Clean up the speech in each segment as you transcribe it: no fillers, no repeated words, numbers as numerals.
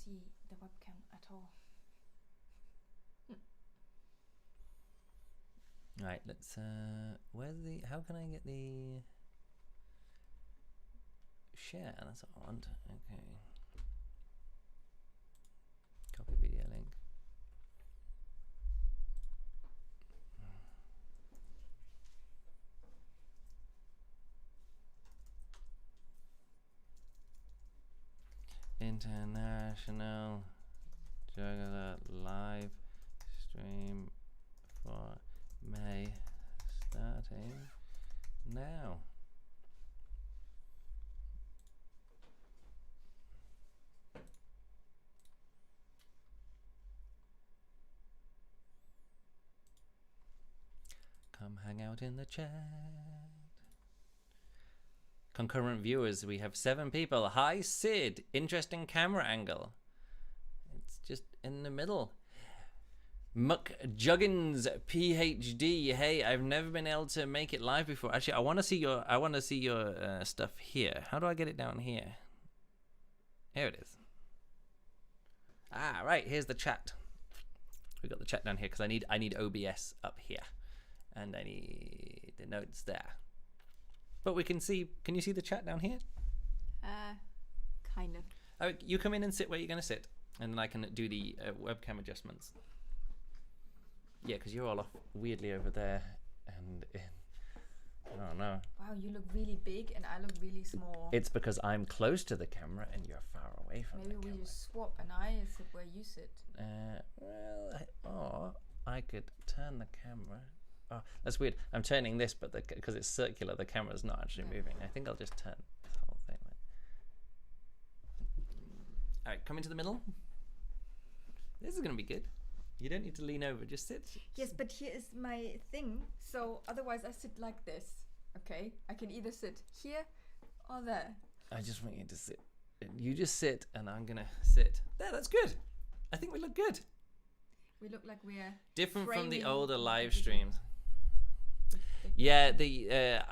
see the webcam at all. Right, let's how can I get the share? That's what I want. Okay. Copy video link. International Juggler live stream for May starting now. Come hang out in the chat. Concurrent viewers, we have 7 people. Hi Sid, interesting camera angle. It's just in the middle. Muck Juggins PhD. Hey, I've never been able to make it live before. Actually, I want to see your stuff here. How do I get it down here? Here it is. Ah, right. Here's the chat. We got the chat down here because I need OBS up here, and I need the notes there. But we can see. Can you see the chat down here? Kind of. Oh, you come in and sit where you're going to sit, and then I can do the webcam adjustments. Yeah, because you're all off weirdly over there, and I don't know. Wow, you look really big, and I look really small. It's because I'm close to the camera, and you're far away from the camera. Maybe we just swap, and I sit where you sit. Or I could turn the camera. Oh, that's weird. I'm turning this, but because it's circular, the camera's not actually moving. I think I'll just turn this whole thing. All right, come into the middle. This is going to be good. You don't need to lean over, just sit. Yes, but here is my thing. So otherwise I sit like this, okay? I can either sit here or there. I just want you to sit. You just sit, and I'm going to sit. There, that's good. I think we look good. We look like we're different from the older live streams. Yeah,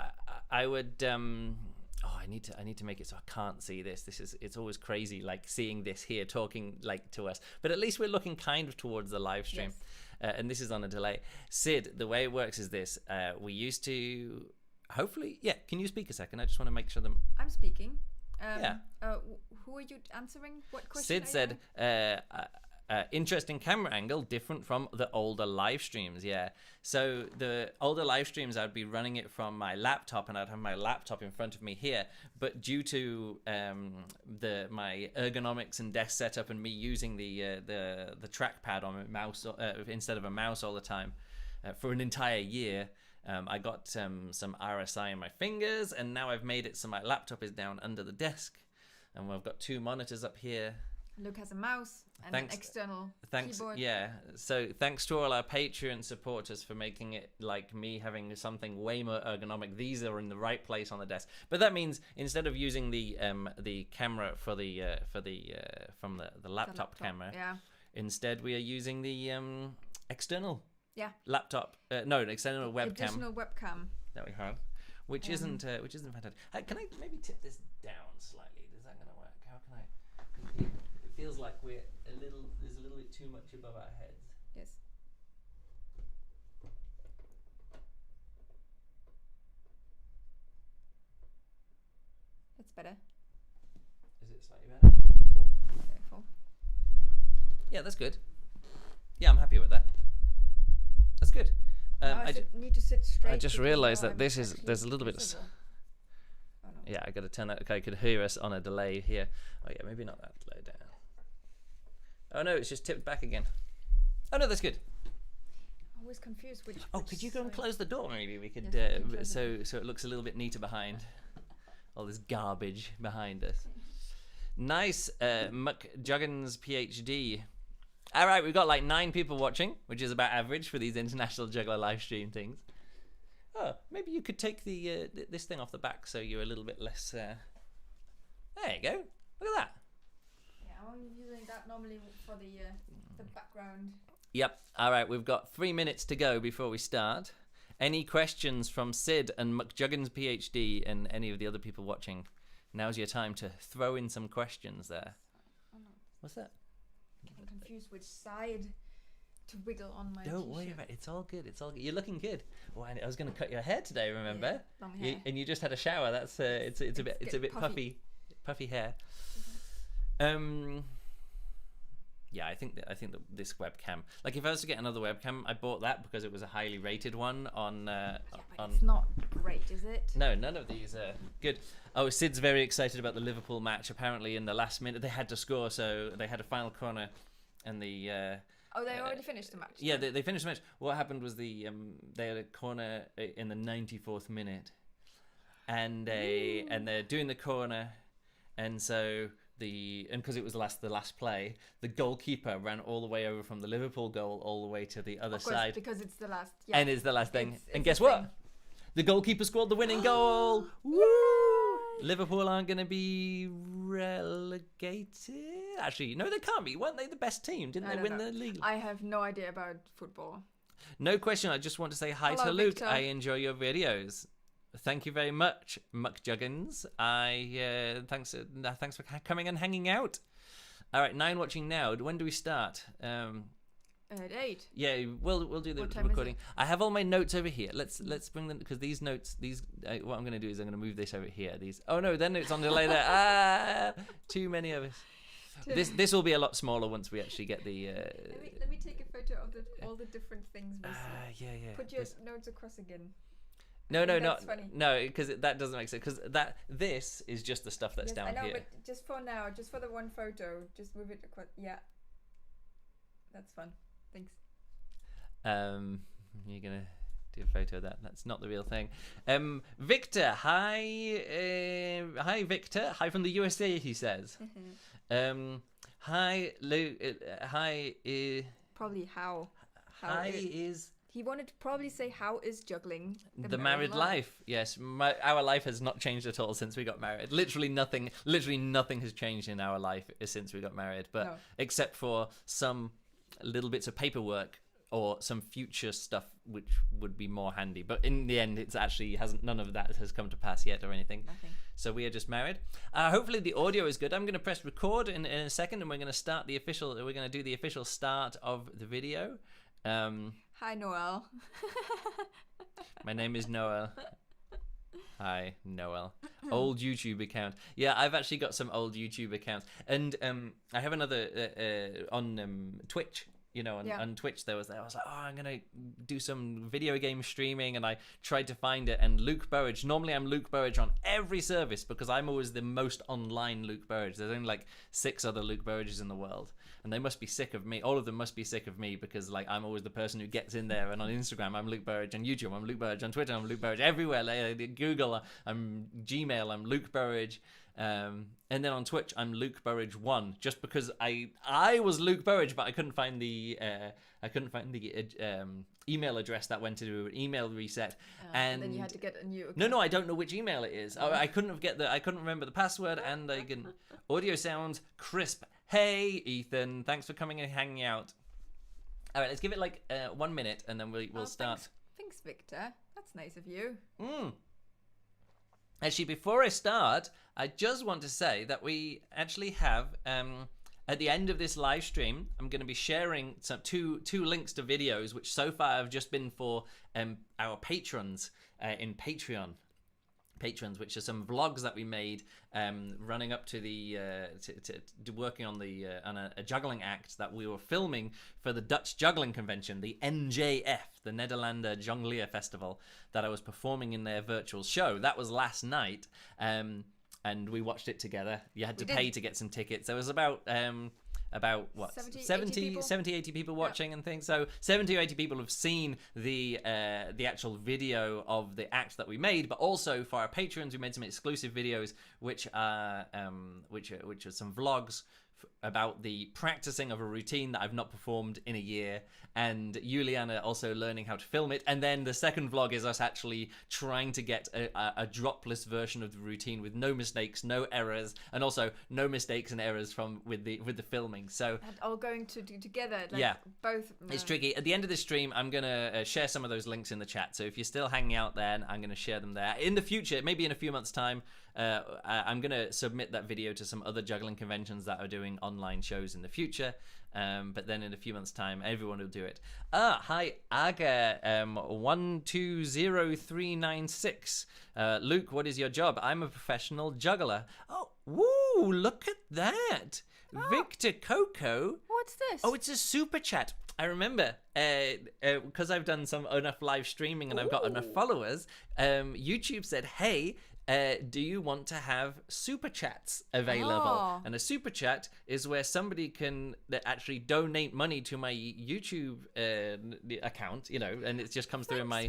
I would I need to make it so I can't see this. It's always crazy, like seeing this here talking like to us. But at least we're looking kind of towards the live stream. Yes. And this is on a delay. Sid, the way it works is this. We used to hopefully, yeah, can you speak a second? I just want to make sure I'm speaking. Yeah. Who are you answering? What question? Sid said interesting camera angle, different from the older live streams. Yeah, so the older live streams, I'd be running it from my laptop, and I'd have my laptop in front of me here, but due to my ergonomics and desk setup, and me using the trackpad on my mouse instead of a mouse all the time for an entire year, I got some RSI in my fingers, and now I've made it so my laptop is down under the desk, and we've got 2 monitors up here. Luke has a mouse and an external keyboard. Yeah, so thanks to all our Patreon supporters for making it like me having something way more ergonomic. These are in the right place on the desk. But that means instead of using the camera from the laptop camera, instead we are using the external laptop. External webcam. Additional webcam that we have, which isn't fantastic. Can I maybe tip this down slightly? Is that going to work? How can I? It feels like there's a little bit too much above our heads. Yes. That's better. Is it slightly better? Cool. Careful. Yeah, that's good. Yeah, I'm happy with that. That's good. I need to sit straight. I just realised that there's a little bit of... Oh, no. Yeah, I got to turn that. Okay, I could hear us on a delay here. Oh yeah, maybe not that low down. Oh no, it's just tipped back again. Oh no, that's good. I'm always confused which. Oh, could you go and close the door? Maybe we could, so it looks a little bit neater behind all this garbage behind us. Nice, Muck Juggins PhD. All right, we've got like 9 people watching, which is about average for these international juggler live stream things. Oh, maybe you could take the this thing off the back so you're a little bit less. There you go. Look at that. Yeah, I'm using that normally for the background. Yep. All right, we've got 3 minutes to go before we start. Any questions from Sid and McJuggins PhD and any of the other people watching? Now's your time to throw in some questions there. What's that? Getting confused which side to wiggle on my Don't t-shirt. worry about it. It's all good. It's all good. You're looking good. Oh, I was going to cut your hair today. Remember? Yeah, long hair. And you just had a shower. That's it's a bit puffy hair. Yeah, I think that this webcam, like if I was to get another webcam, I bought that because it was a highly rated one on. But it's not great, is it? No, none of these are good. Oh, Sid's very excited about the Liverpool match. Apparently, in the last minute, they had to score, so they had a final corner, and the. Oh, they already finished the match. Yeah, they finished the match. What happened was they had a corner in the 94th minute, and they're doing the corner, and so. Because it was the last play, the goalkeeper ran all the way over from the Liverpool goal all the way to the other side. Because it's the last. Yeah. And it's the last thing. It's and guess what? The goalkeeper scored the winning goal. Woo! Liverpool aren't going to be relegated. Actually, no, they can't be. Weren't they the best team? Didn't they win the league? I have no idea about football. No question. I just want to say hi to Luke. Victor. I enjoy your videos. Thank you very much, Muck Juggins. Thanks for coming and hanging out. All right, 9 watching now. When do we start? At 8. Yeah, we'll do the recording. I have all my notes over here. Let's bring them because these notes. What I'm going to do is I'm going to move this over here. Oh no, then it's on delay there. Too many of us. This will be a lot smaller once we actually get the. Let me take a photo of all the different things we see. Yeah. Put your notes across again. No, because that doesn't make sense. Because this is just the stuff that's down here. I know, but just for now, just for the one photo, just move it across. Yeah, that's fun. Thanks. You're gonna do a photo of that. That's not the real thing. Victor, hi, Victor. Hi from the USA. He says. Hi, Luke. Hi. Probably how. Hi is. He wanted to probably say, how is juggling the married life? Yes, our life has not changed at all since we got married. Literally nothing has changed in our life since we got married, but except for some little bits of paperwork or some future stuff which would be more handy. But in the end, none of that has come to pass yet or anything. Nothing. So we are just married. Hopefully the audio is good. I'm going to press record in a second, and we're going to do the official start of the video. Hi, Noel. My name is Noel. Hi, Noel. Old YouTube account. Yeah, I've actually got some old YouTube accounts. And I have another on Twitch. On Twitch I was like, I'm going to do some video game streaming, and I tried to find it, and Luke Burridge, normally I'm Luke Burridge on every service because I'm always the most online Luke Burridge. There's only like 6 other Luke Burridges in the world, and they must be sick of me. All of them must be sick of me because like I'm always the person who gets in there, and on Instagram I'm Luke Burridge, on YouTube I'm Luke Burridge, on Twitter I'm Luke Burridge, everywhere, like, Google I'm Gmail I'm Luke Burridge. And then on Twitch, I'm Luke Burridge 1, just because I was Luke Burridge, but I couldn't find the email address that went to do an email reset, and then you had to get a new account. No, I don't know which email it is. I couldn't remember the password, and audio sounds crisp. Hey, Ethan, thanks for coming and hanging out. All right, let's give it like 1 minute, and then we'll start. Thanks, Victor. That's nice of you. Actually, before I start, I just want to say that we actually have, at the end of this live stream, I'm going to be sharing two links to videos, which so far have just been for our patrons in Patreon. Patrons, which are some vlogs that we made running up to the to working on a juggling act that we were filming for the Dutch Juggling Convention, the NJF, the Nederlander Jonglier Festival, that I was performing in their virtual show. That was last night, and we watched it together. You had to pay to get some tickets. There was about what 70 80 people watching and things. So 70 or 80 people have seen the actual video of the act that we made, but also for our patrons we made some exclusive videos which are some vlogs about the practicing of a routine that I've not performed in a year, and Juliana also learning how to film it. And then the second vlog is us actually trying to get a dropless version of the routine with no mistakes, no errors, and also no mistakes and errors with the filming. So and all going to do together. Both. It's tricky. At the end of this stream, I'm gonna share some of those links in the chat. So if you're still hanging out there, I'm gonna share them there. In the future, maybe in a few months' time, I'm going to submit that video to some other juggling conventions that are doing online shows in the future. But then in a few months' time, everyone will do it. Hi, Aga, 120396. Luke, what is your job? I'm a professional juggler. Oh, woo, look at that. Victor Coco. What's this? Oh, it's a super chat. I remember, because I've done enough live streaming and I've got enough followers, YouTube said, hey, do you want to have super chats available? And a super chat is where somebody can actually donate money to my YouTube account, and it just comes through in my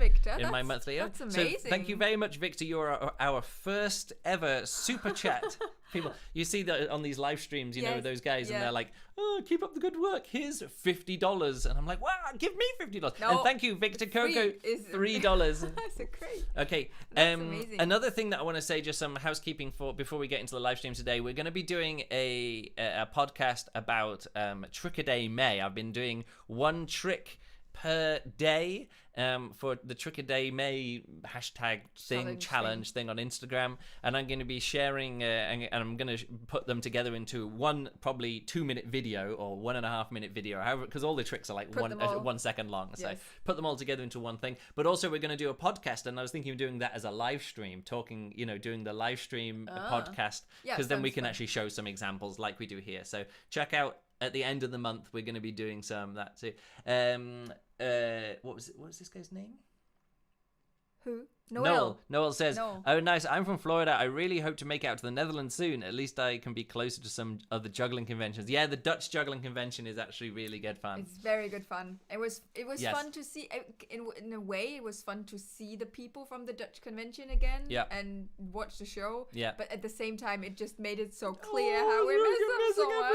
monthly. That's amazing. So thank you very much, Victor. You're our first ever super chat. People, you see that on these live streams, those guys, and they're like, "Oh, keep up the good work. Here's $50," and I'm like, "Wow, give me $50!" And thank you, Victor Coco, $3. That's great. Okay. That's amazing. Another thing that I want to say, just some housekeeping before we get into the live stream today, we're going to be doing a podcast about Trick-a-Day May. I've been doing one trick per day for the Trick-a-Day May hashtag challenge thing on Instagram, and I'm going to be sharing and I'm going to put them together into one probably 2-minute video or 1.5-minute video, however, because all the tricks are like 1 second long. So put them all together into one thing. But also we're going to do a podcast, and I was thinking of doing that as a live stream, talking, doing the live stream podcast, because then we can actually show some examples like we do here. So check out. At the end of the month, we're going to be doing some of that too. What was this guy's name? Who? Noel. Noel says, "Oh, nice. I'm from Florida. I really hope to make it out to the Netherlands soon. At least I can be closer to some other juggling conventions." Yeah, the Dutch juggling convention is actually really good fun. It's very good fun. It was fun to see. In a way, it was fun to see the people from the Dutch convention again. And watch the show. Yeah. But at the same time, it just made it so clear how we messed up so much.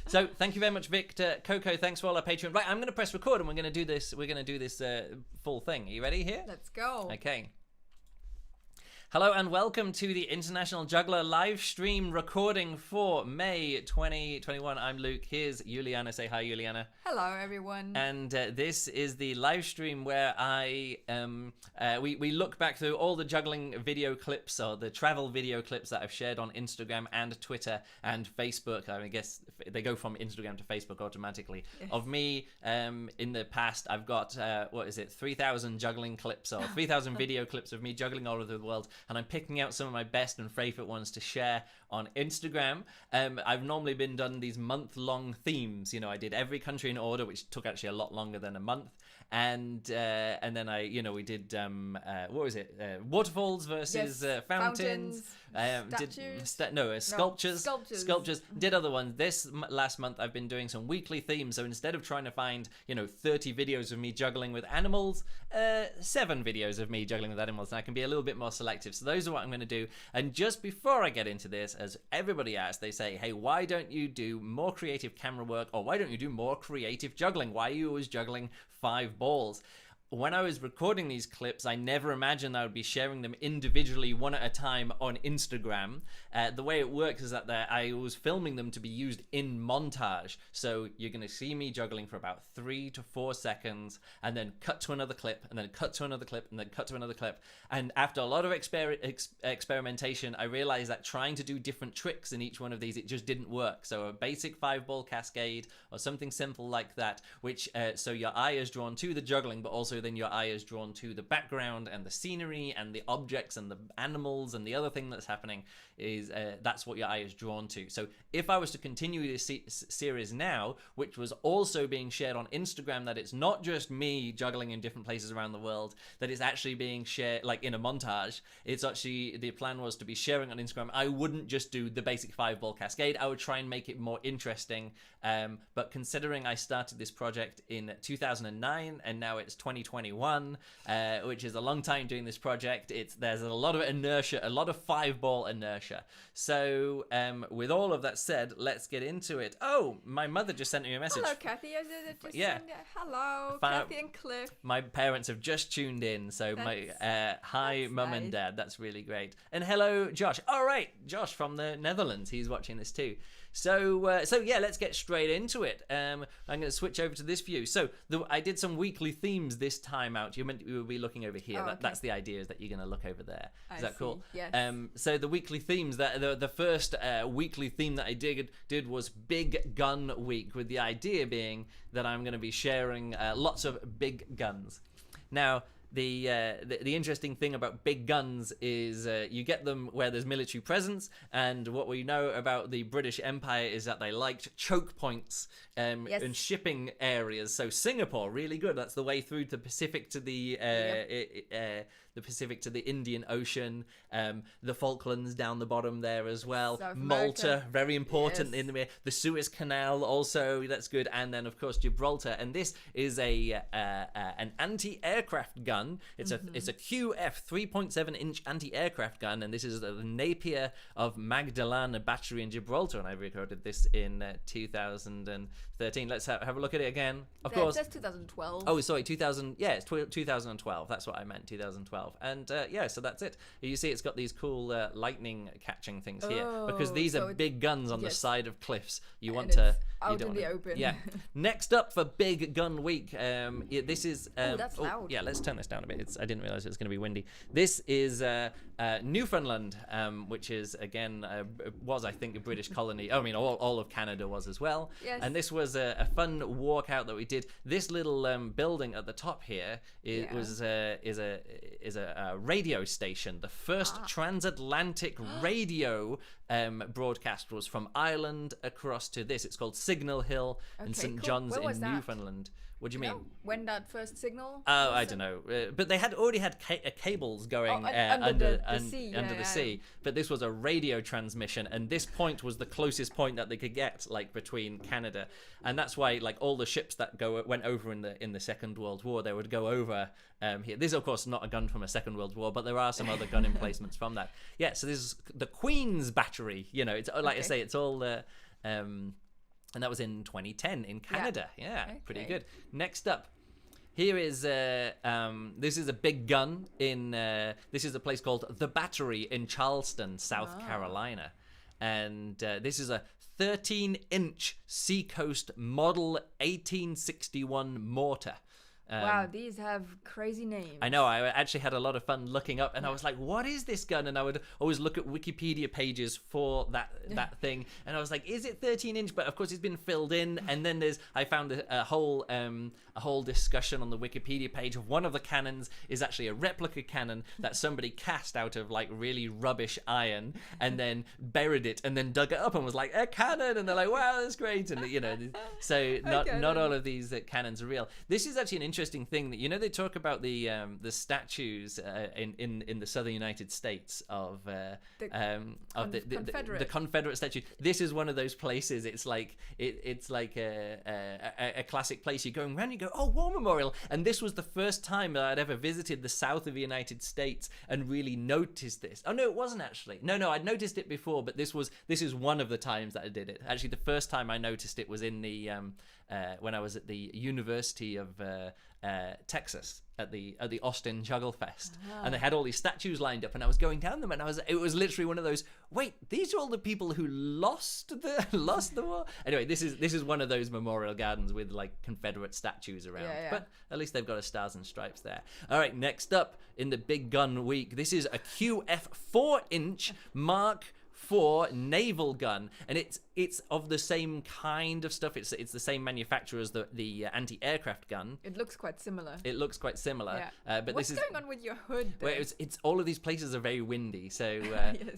So thank you very much, Victor Coco. Thanks for all our Patreon. Right, I'm going to press record, and we're going to do this. We're going to do this full thing. Are you ready here? Let's go. Okay. Hello and welcome to the International Juggler live stream recording for May 2021. I'm Luke. Here's Juliana. Say hi, Juliana. Hello, everyone. And this is the live stream where we look back through all the juggling video clips or the travel video clips that I've shared on Instagram and Twitter and Facebook. I guess they go from Instagram to Facebook automatically. Yes. Of me in the past, I've got 3,000 juggling clips or 3,000 video clips of me juggling all over the world. And I'm picking out some of my best and favorite ones to share on Instagram. I've normally been done these month-long themes. I did every country in order, which took actually a lot longer than a month. And then we did waterfalls versus fountains. Sculptures. Did other ones. This last month I've been doing some weekly themes. So instead of trying to find 30 videos of me juggling with animals, 7 videos of me juggling with animals, and I can be a little bit more selective. So those are what I'm going to do. And just before I get into this, as everybody asks, they say, hey, why don't you do more creative camera work, or why don't you do more creative juggling? Why are you always juggling 5 balls? When I was recording these clips, I never imagined I would be sharing them individually, one at a time, on Instagram. The way it works is that I was filming them to be used in montage. So you're going to see me juggling for about 3 to 4 seconds, and then cut to another clip, and then cut to another clip, and then cut to another clip. And after a lot of experimentation, I realized that trying to do different tricks in each one of these, it just didn't work. So a basic 5-ball cascade or something simple like that, which so your eye is drawn to the juggling, but also then your eye is drawn to the background and the scenery and the objects and the animals, and the other thing that's happening is that's what your eye is drawn to. So if I was to continue this series now, which was also being shared on Instagram, that it's not just me juggling in different places around the world, that it's actually being shared like in a montage. It's actually, the plan was to be sharing on Instagram. I wouldn't just do the basic 5-ball cascade. I would try and make it more interesting. But considering I started this project in 2009 and now it's 2021, which is a long time doing this project, there's a lot of inertia, a lot of 5-ball inertia. So with all of that said, let's get into it. Oh, my mother just sent me a message. Hello, Kathy. Hello, Kathy and Cliff. My parents have just tuned in, so hi, Mum and Dad. That's really great. And hello, Josh. All right, Josh from the Netherlands. He's watching this too. So yeah, let's get straight into it. I'm going to switch over to this view. So I did some weekly themes this time out. You will be looking over here. Okay. That's the idea, is that you're going to look over there. Is that cool? Yes. So the weekly themes, the first weekly theme that I did was Big Gun Week, with the idea being that I'm going to be sharing lots of big guns. Now, the interesting thing about big guns is you get them where there's military presence, and what we know about the British Empire is that they liked choke points and shipping areas. So Singapore, really good. That's the way through the Pacific to the Pacific to the Indian Ocean, the Falklands down the bottom there as well. South Malta, America. very important in the Suez Canal also, that's good, and then of course Gibraltar. And this is an anti-aircraft gun. It's a QF 3.7-inch anti-aircraft gun, and this is the Napier of Magdalena battery in Gibraltar, and I recorded this in 2013. Let's have a look at it again. Of course, it says 2012. Oh, sorry, 2000. Yeah, it's 2012. That's what I meant, 2012. And so that's it. You see, it's got these cool lightning catching things here, because these are big guns on the side of cliffs. You want to out in the open. Yeah. Next up for Big Gun Week, this is. That's loud. Yeah, let's turn this down a bit. I didn't realize it was going to be windy. This is Newfoundland, which is again was, I think, a British colony. I mean, all of Canada was as well. Yes. And this was a fun walkout that we did. This little building at the top here is a radio station. The first transatlantic radio broadcast was from Ireland across to this. It's called Signal Hill in St. John's in Newfoundland. What do you mean? When that first signal? Oh, I don't know. But they had already had cables going under the sea. But this was a radio transmission, and this point was the closest point that they could get, like between Canada, and that's why, like, all the ships that went over in the Second World War, they would go over here. This is, of course, not a gun from a Second World War, but there are some other gun emplacements from that. Yeah. So this is the Queen's Battery. You know, it's like I say, it's all. And that was in 2010 in Canada. Yeah, pretty good. Next up, here is this is a big gun in this is a place called The Battery in Charleston, South Carolina, and this is a 13-inch Seacoast Model 1861 mortar. Wow, these have crazy names. I know. I actually had a lot of fun looking up, and I was like, "What is this gun?" And I would always look at Wikipedia pages for that thing, and I was like, "Is it 13-inch?" But of course, it's been filled in. And then I found a whole discussion on the Wikipedia page of one of the cannons is actually a replica cannon that somebody cast out of like really rubbish iron, and then buried it, and then dug it up and was like, "A cannon!" And they're like, "Wow, that's great!" And so not all of these cannons are real. This is actually an interesting thing that they talk about the statues in the southern United States of the Confederate statue. This is one of those places. It's like a classic place. You're going around, you go, oh, War Memorial, and this was the first time that I'd ever visited the south of the United States and really noticed this. Oh no, it wasn't actually. No, I'd noticed it before, but this is one of the times that I did it. Actually, the first time I noticed it was in the when I was at the University of Texas at the Austin Juggler Fest, and they had all these statues lined up, and I was going down them, and it was literally one of those. Wait, these are all the people who lost the war. Anyway, this is one of those memorial gardens with like Confederate statues around, but at least they've got a stars and stripes there. All right, next up in the Big Gun Week, this is a QF 4-inch Mark IV naval gun, and it's of the same kind of stuff. It's the same manufacturer as the anti-aircraft gun. It looks quite similar. But what's going on with your hood? Well, it's all of these places are very windy. So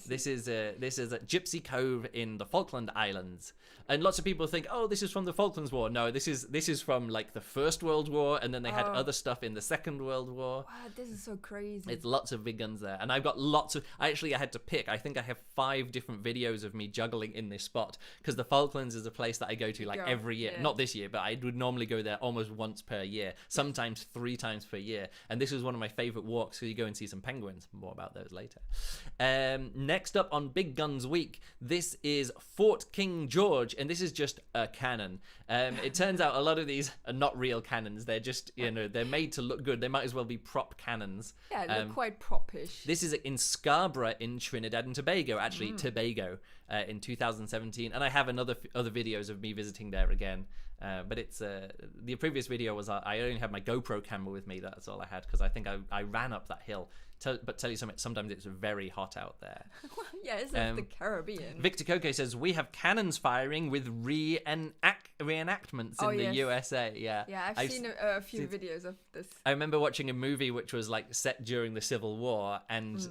this is at Gypsy Cove in the Falkland Islands, and lots of people think, oh, this is from the Falklands War. No, this is from like the First World War, and then they had other stuff in the Second World War. Wow, this is so crazy. It's lots of big guns there, and I've got lots of. I had to pick. I think I have 5 different videos of me juggling in this spot, because the Falklands is a place that I go to like every year. Not this year, but I would normally go there almost once per year, sometimes 3 times per year, and this was one of my favorite walks, so you go and see some penguins. More about those later. Next up on Big Guns Week, this is Fort King George, and this is just a cannon. It turns out a lot of these are not real cannons. They're just, they're made to look good. They might as well be prop cannons. Yeah, they look quite propish. This is in Scarborough in Trinidad and Tobago, actually Tobago, in 2017. And and I have other videos of me visiting there again. But it's the previous video was I only had my GoPro camera with me. That's all I had because I think I ran up that hill. But tell you something, sometimes it's very hot out there. Yeah, it's the Caribbean. Victor Coco says, we have cannons firing with reenactments in the USA. Yeah, I've seen a few videos of this. I remember watching a movie which was like set during the Civil War, and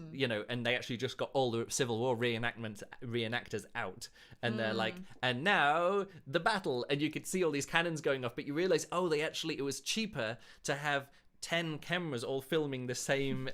and they actually just got all the Civil War reenactors out, and they're like, and now the battle, and you could see all these cannons going off, but you realize, it was cheaper to have 10 cameras all filming the same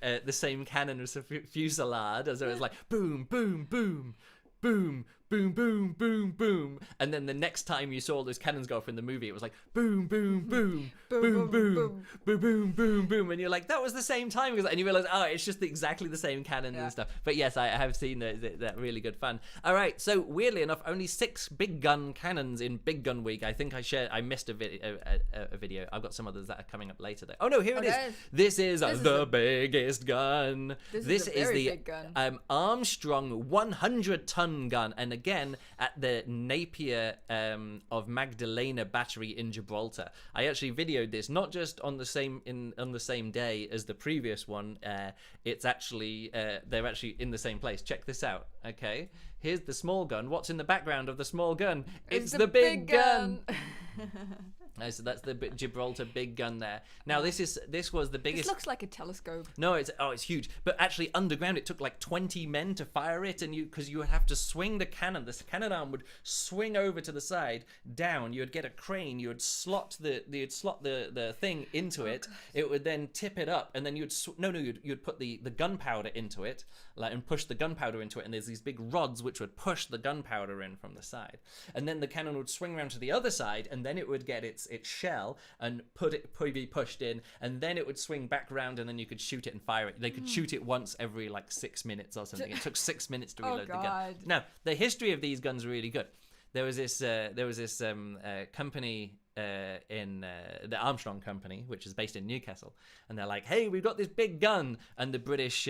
cannon as a fusillade, as it was like boom, boom, boom, boom, boom, boom, boom, boom, and then the next time you saw those cannons go off in the movie, it was like boom, boom, boom, boom, boom, boom, boom, boom, boom, and you're like, that was the same time, and you realize, it's just exactly the same cannons and stuff. But yes, I have seen that really good fun. All right, so weirdly enough, only 6 big gun cannons in Big Gun Week. I think I missed a video. I've got some others that are coming up later though. Oh no, here it is. This is the biggest gun. This is the big gun. Armstrong 100-ton gun, and again at the Napier of Magdalena Battery in Gibraltar. I actually videoed this not just on the same day as the previous one. It's actually they're actually in the same place. Check this out. Okay, here's the small gun. What's in the background of the small gun? It's the big gun. So that's the Gibraltar big gun there. Now this was the biggest. This looks like a telescope. No, it's huge. But actually underground, it took like 20 men to fire it, and because you would have to swing the cannon. This cannon arm would swing over to the side, down. You would get a crane. You would slot the thing into it. It would then tip it up, and then you'd put the gunpowder into it, and push the gunpowder into it. And there's these big rods which would push the gunpowder in from the side, and then the cannon would swing around to the other side, and then it would get its shell and be pushed in, and then it would swing back around, and then you could shoot it and fire it. They could shoot it once every like 6 minutes or something. It took 6 minutes to reload the gun. Now the history of these guns are really good. There was this company in the Armstrong Company, which is based in Newcastle, and they're like, hey, we've got this big gun, and the British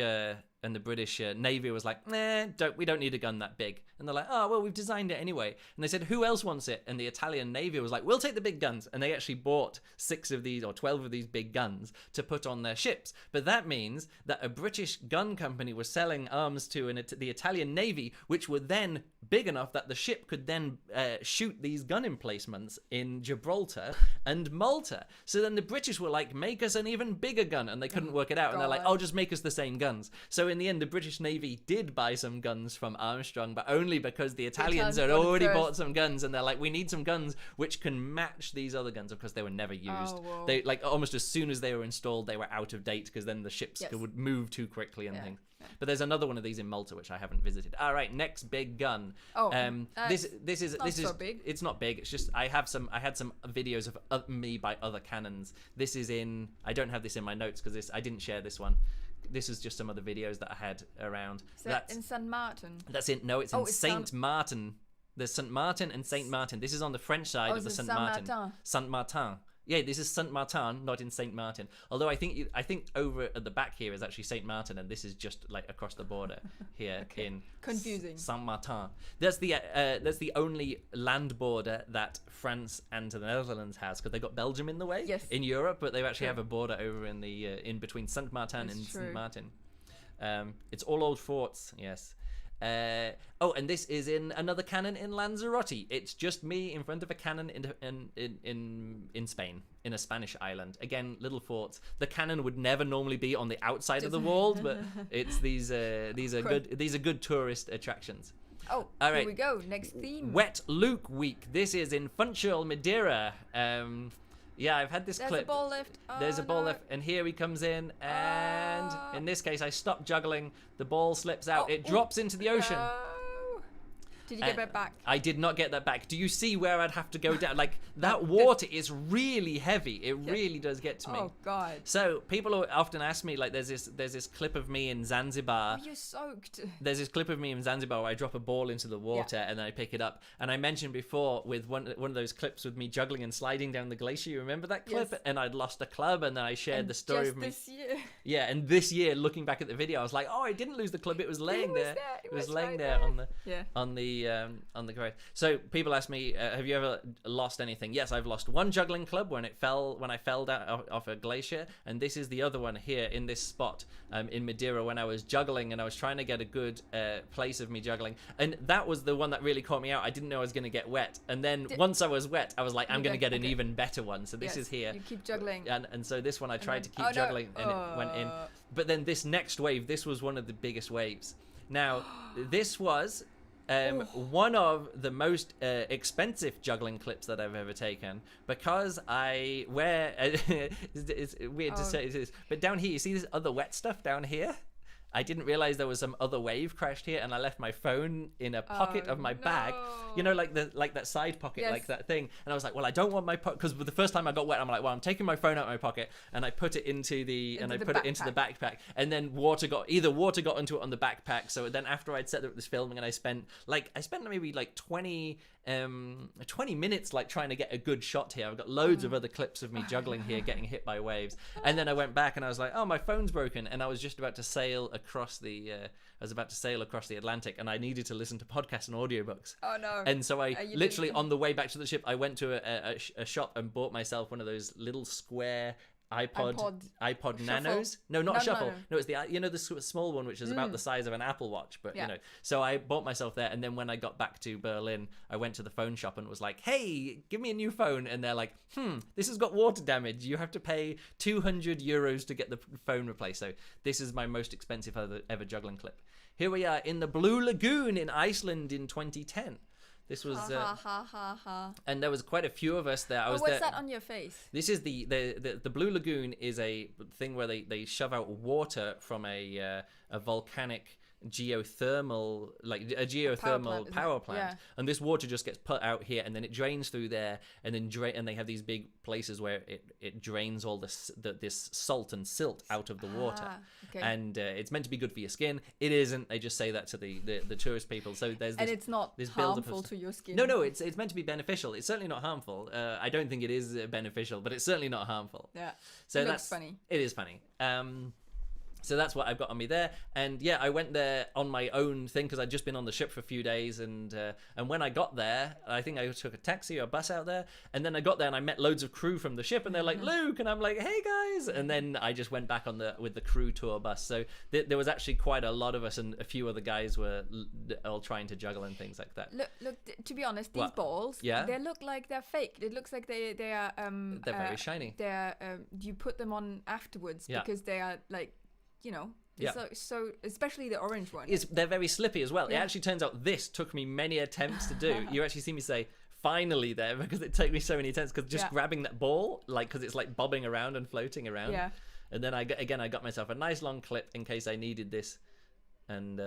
Navy was like, we don't need a gun that big. And they're like, oh, well, we've designed it anyway. And they said, who else wants it? And the Italian Navy was like, we'll take the big guns. And they actually bought 6 of these or 12 of these big guns to put on their ships. But that means that a British gun company was selling arms to the Italian Navy, which were then big enough that the ship could then shoot these gun emplacements in Gibraltar and Malta. So then the British were like, make us an even bigger gun. And they couldn't work it out. And they're like, oh, just make us the same guns. So in the end, the British Navy did buy some guns from Armstrong, but only because the Italians had already bought some guns, and they're like, we need some guns which can match these other guns. Of course, they were never used. They like almost as soon as they were installed, they were out of date because then the ships would move too quickly and things. Yeah. But there's another one of these in Malta which I haven't visited. All right, next big gun. This is so big. It's not big. It's just I had some videos of me by other cannons. This is in. I don't have this in my notes because I didn't share this one. This is just some of the videos that I had around. So that's in St. Martin? That's in. No, it's in Saint Martin. There's St. Martin and Saint Martin. This is on the French side of the Saint Martin. Saint Martin. Yeah, this is Saint Martin, not in Saint Martin. Although I think over at the back here is actually Saint Martin, and this is just like across the border here in confusing Saint Martin. That's the only land border that France and the Netherlands has, because they got Belgium in the way in Europe, but they actually have a border over in the in between Saint Martin and Saint Martin. It's all old forts, yes. And this is in another cannon in Lanzarote. It's just me in front of a cannon in Spain, in a Spanish island. Again, little forts. The cannon would never normally be on the outside of the wall, but it's these are good tourist attractions. Oh, all right. Here we go. Next theme. Wet Luke Week. This is in Funchal, Madeira. Yeah, I've had this clip. There's a ball lift. There's a ball lift, and here he comes in, and in this case, I stop juggling. The ball slips out. It drops into the ocean. Did you get that back? I did not get that back. Do you see where I'd have to go down? Like, that water is really heavy. It really does get to me. Oh, God. So, people often ask me, like, there's this clip of me in Zanzibar. Oh, you're soaked. There's this clip of me in Zanzibar where I drop a ball into the water and then I pick it up. And I mentioned before with one of those clips with me juggling and sliding down the glacier. You remember that clip? Yes. And I'd lost a club, and then I shared the story of me. This year. Yeah, and this year, looking back at the video, I was like, oh, I didn't lose the club. It was laying there. It was laying there on the the correct. So people ask me, have you ever lost anything? Yes, I've lost one juggling club when I fell down off a glacier, and this is the other one here in this spot in Madeira when I was juggling and I was trying to get a good place of me juggling, and that was the one that really caught me out. I didn't know I was going to get wet, and then once I was wet, I was like, I'm going to get an even better one. So this is here. You keep juggling, and so this one I tried to keep juggling, and it went in. But then this next wave, this was one of the biggest waves. Now, this was one of the most expensive juggling clips that I've ever taken, because I wear it's weird to say this, but down here, you see this other wet stuff down here? I didn't realize there was some other wave crashed here, and I left my phone in a pocket of my bag. You know, like that side pocket, like that thing. And I was like, well, I don't want my pocket, because the first time I got wet, I'm like, well, I'm taking my phone out of my pocket, and I put it into the backpack, and then water got into it on the backpack. So then after I'd set up this filming, and I spent maybe like 20 minutes like trying to get a good shot here. I've got loads of other clips of me juggling here, getting hit by waves. And then I went back and I was like, oh, my phone's broken, and I was just about to sail across the Atlantic, and I needed to listen to podcasts and audiobooks. Oh no. And so I literally on the way back to the ship, I went to a shop and bought myself one of those little square iPod Nanos. No, not Shuffle. No, it's the small one, which is about the size of an Apple Watch. But so I bought myself that, and then when I got back to Berlin, I went to the phone shop and was like, "Hey, give me a new phone." And they're like, "This has got water damage. You have to pay 200 euros to get the phone replaced." So this is my most expensive ever juggling clip. Here we are in the Blue Lagoon in Iceland in 2010. This was, and there was quite a few of us there. What's that on your face? This is the Blue Lagoon is a thing where they shove out water from a volcanic geothermal power plant, and this water just gets put out here, and then it drains through there, and then and they have these big places where it drains all this salt and silt out of the water. And it's meant to be good for your skin. It isn't. They just say that to the tourist people. So there's this, it's not harmful to your skin. No, it's meant to be beneficial. It's certainly not harmful. I don't think it is beneficial, but it's certainly not harmful. Yeah. So it looks funny. It is funny. So that's what I've got on me there. And yeah, I went there on my own thing because I'd just been on the ship for a few days. And when I got there, I think I took a taxi or a bus out there. And then I got there and I met loads of crew from the ship. And they're like, Luke. And I'm like, hey, guys. And then I just went back with the crew tour bus. So there was actually quite a lot of us. And a few other guys were all trying to juggle and things like that. Look. To be honest, these balls, they look like they're fake. It looks like they are... they're very shiny. You put them on afterwards because they are like... So especially the orange one. They're very slippy as well. It actually turns out this took me many attempts to do. You actually see me say finally there, because it took me so many attempts, because just grabbing that ball, like, because it's like bobbing around and floating around. Yeah. And then I got myself a nice long clip in case I needed this. And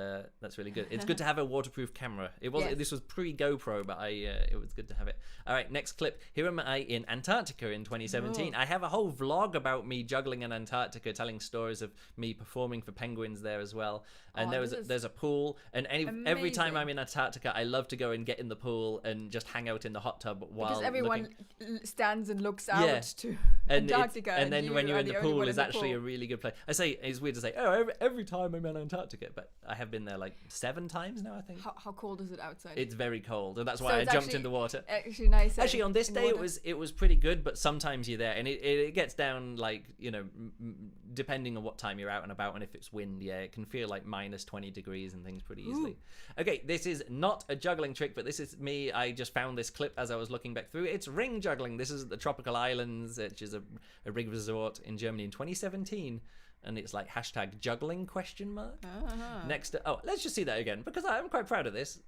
that's really good. It's good to have a waterproof camera. This was pre GoPro, but it was good to have it. All right, next clip. Here am I in Antarctica in 2017. I have a whole vlog about me juggling in Antarctica, telling stories of me performing for penguins there as well. And there's a pool, and every time I'm in Antarctica, I love to go and get in the pool and just hang out in the hot tub while because everyone stands and looks out to Antarctica, and then when you're in the pool, is actually a really good place. I say it's weird to say, every time I'm in Antarctica, but I have been there like 7 times now, I think. How cold is it outside? It's very cold, and that's why I jumped in the water. Actually nice. Actually, on this day it was pretty good, but sometimes you're there, and it gets down like, depending on what time you're out and about, and if it's wind, it can feel like minus 20 degrees and things pretty easily. Okay, this is not a juggling trick, but this is me. I just found this clip as I was looking back through it. It's ring juggling. This is at the Tropical Islands, which is a rig resort in Germany in 2017. And it's like #juggling ? Next to, let's just see that again, because I'm quite proud of this.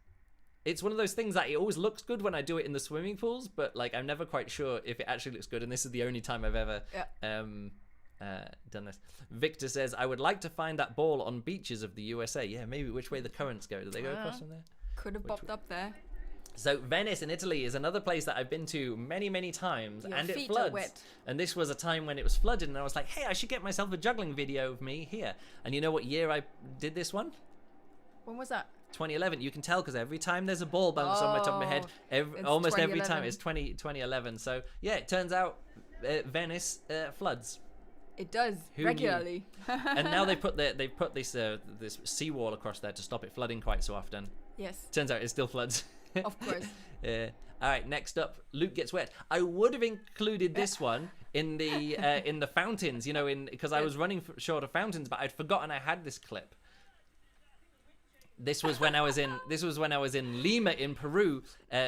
It's one of those things that it always looks good when I do it in the swimming pools, but like I'm never quite sure if it actually looks good, and this is the only time I've ever done this. Victor says, I would like to find that ball on beaches of the USA. Yeah, maybe which way the currents go. Do they go across from there? Could have popped up there. So Venice in Italy is another place that I've been to many, many times, and it floods. And this was a time when it was flooded, and I was like, hey, I should get myself a juggling video of me here. And you know what year I did this one? When was that? 2011. You can tell because every time there's a ball bounce on my top of my head, almost every time it's 2011. So yeah, it turns out Venice floods. It does regularly. And now they've put this seawall across there to stop it flooding quite so often. Yes. Turns out it still floods. Of course. All right, next up, Luke gets wet. I would have included this one in the fountains, because I was running short of fountains, but I'd forgotten I had this clip. This was when I was in Lima in Peru.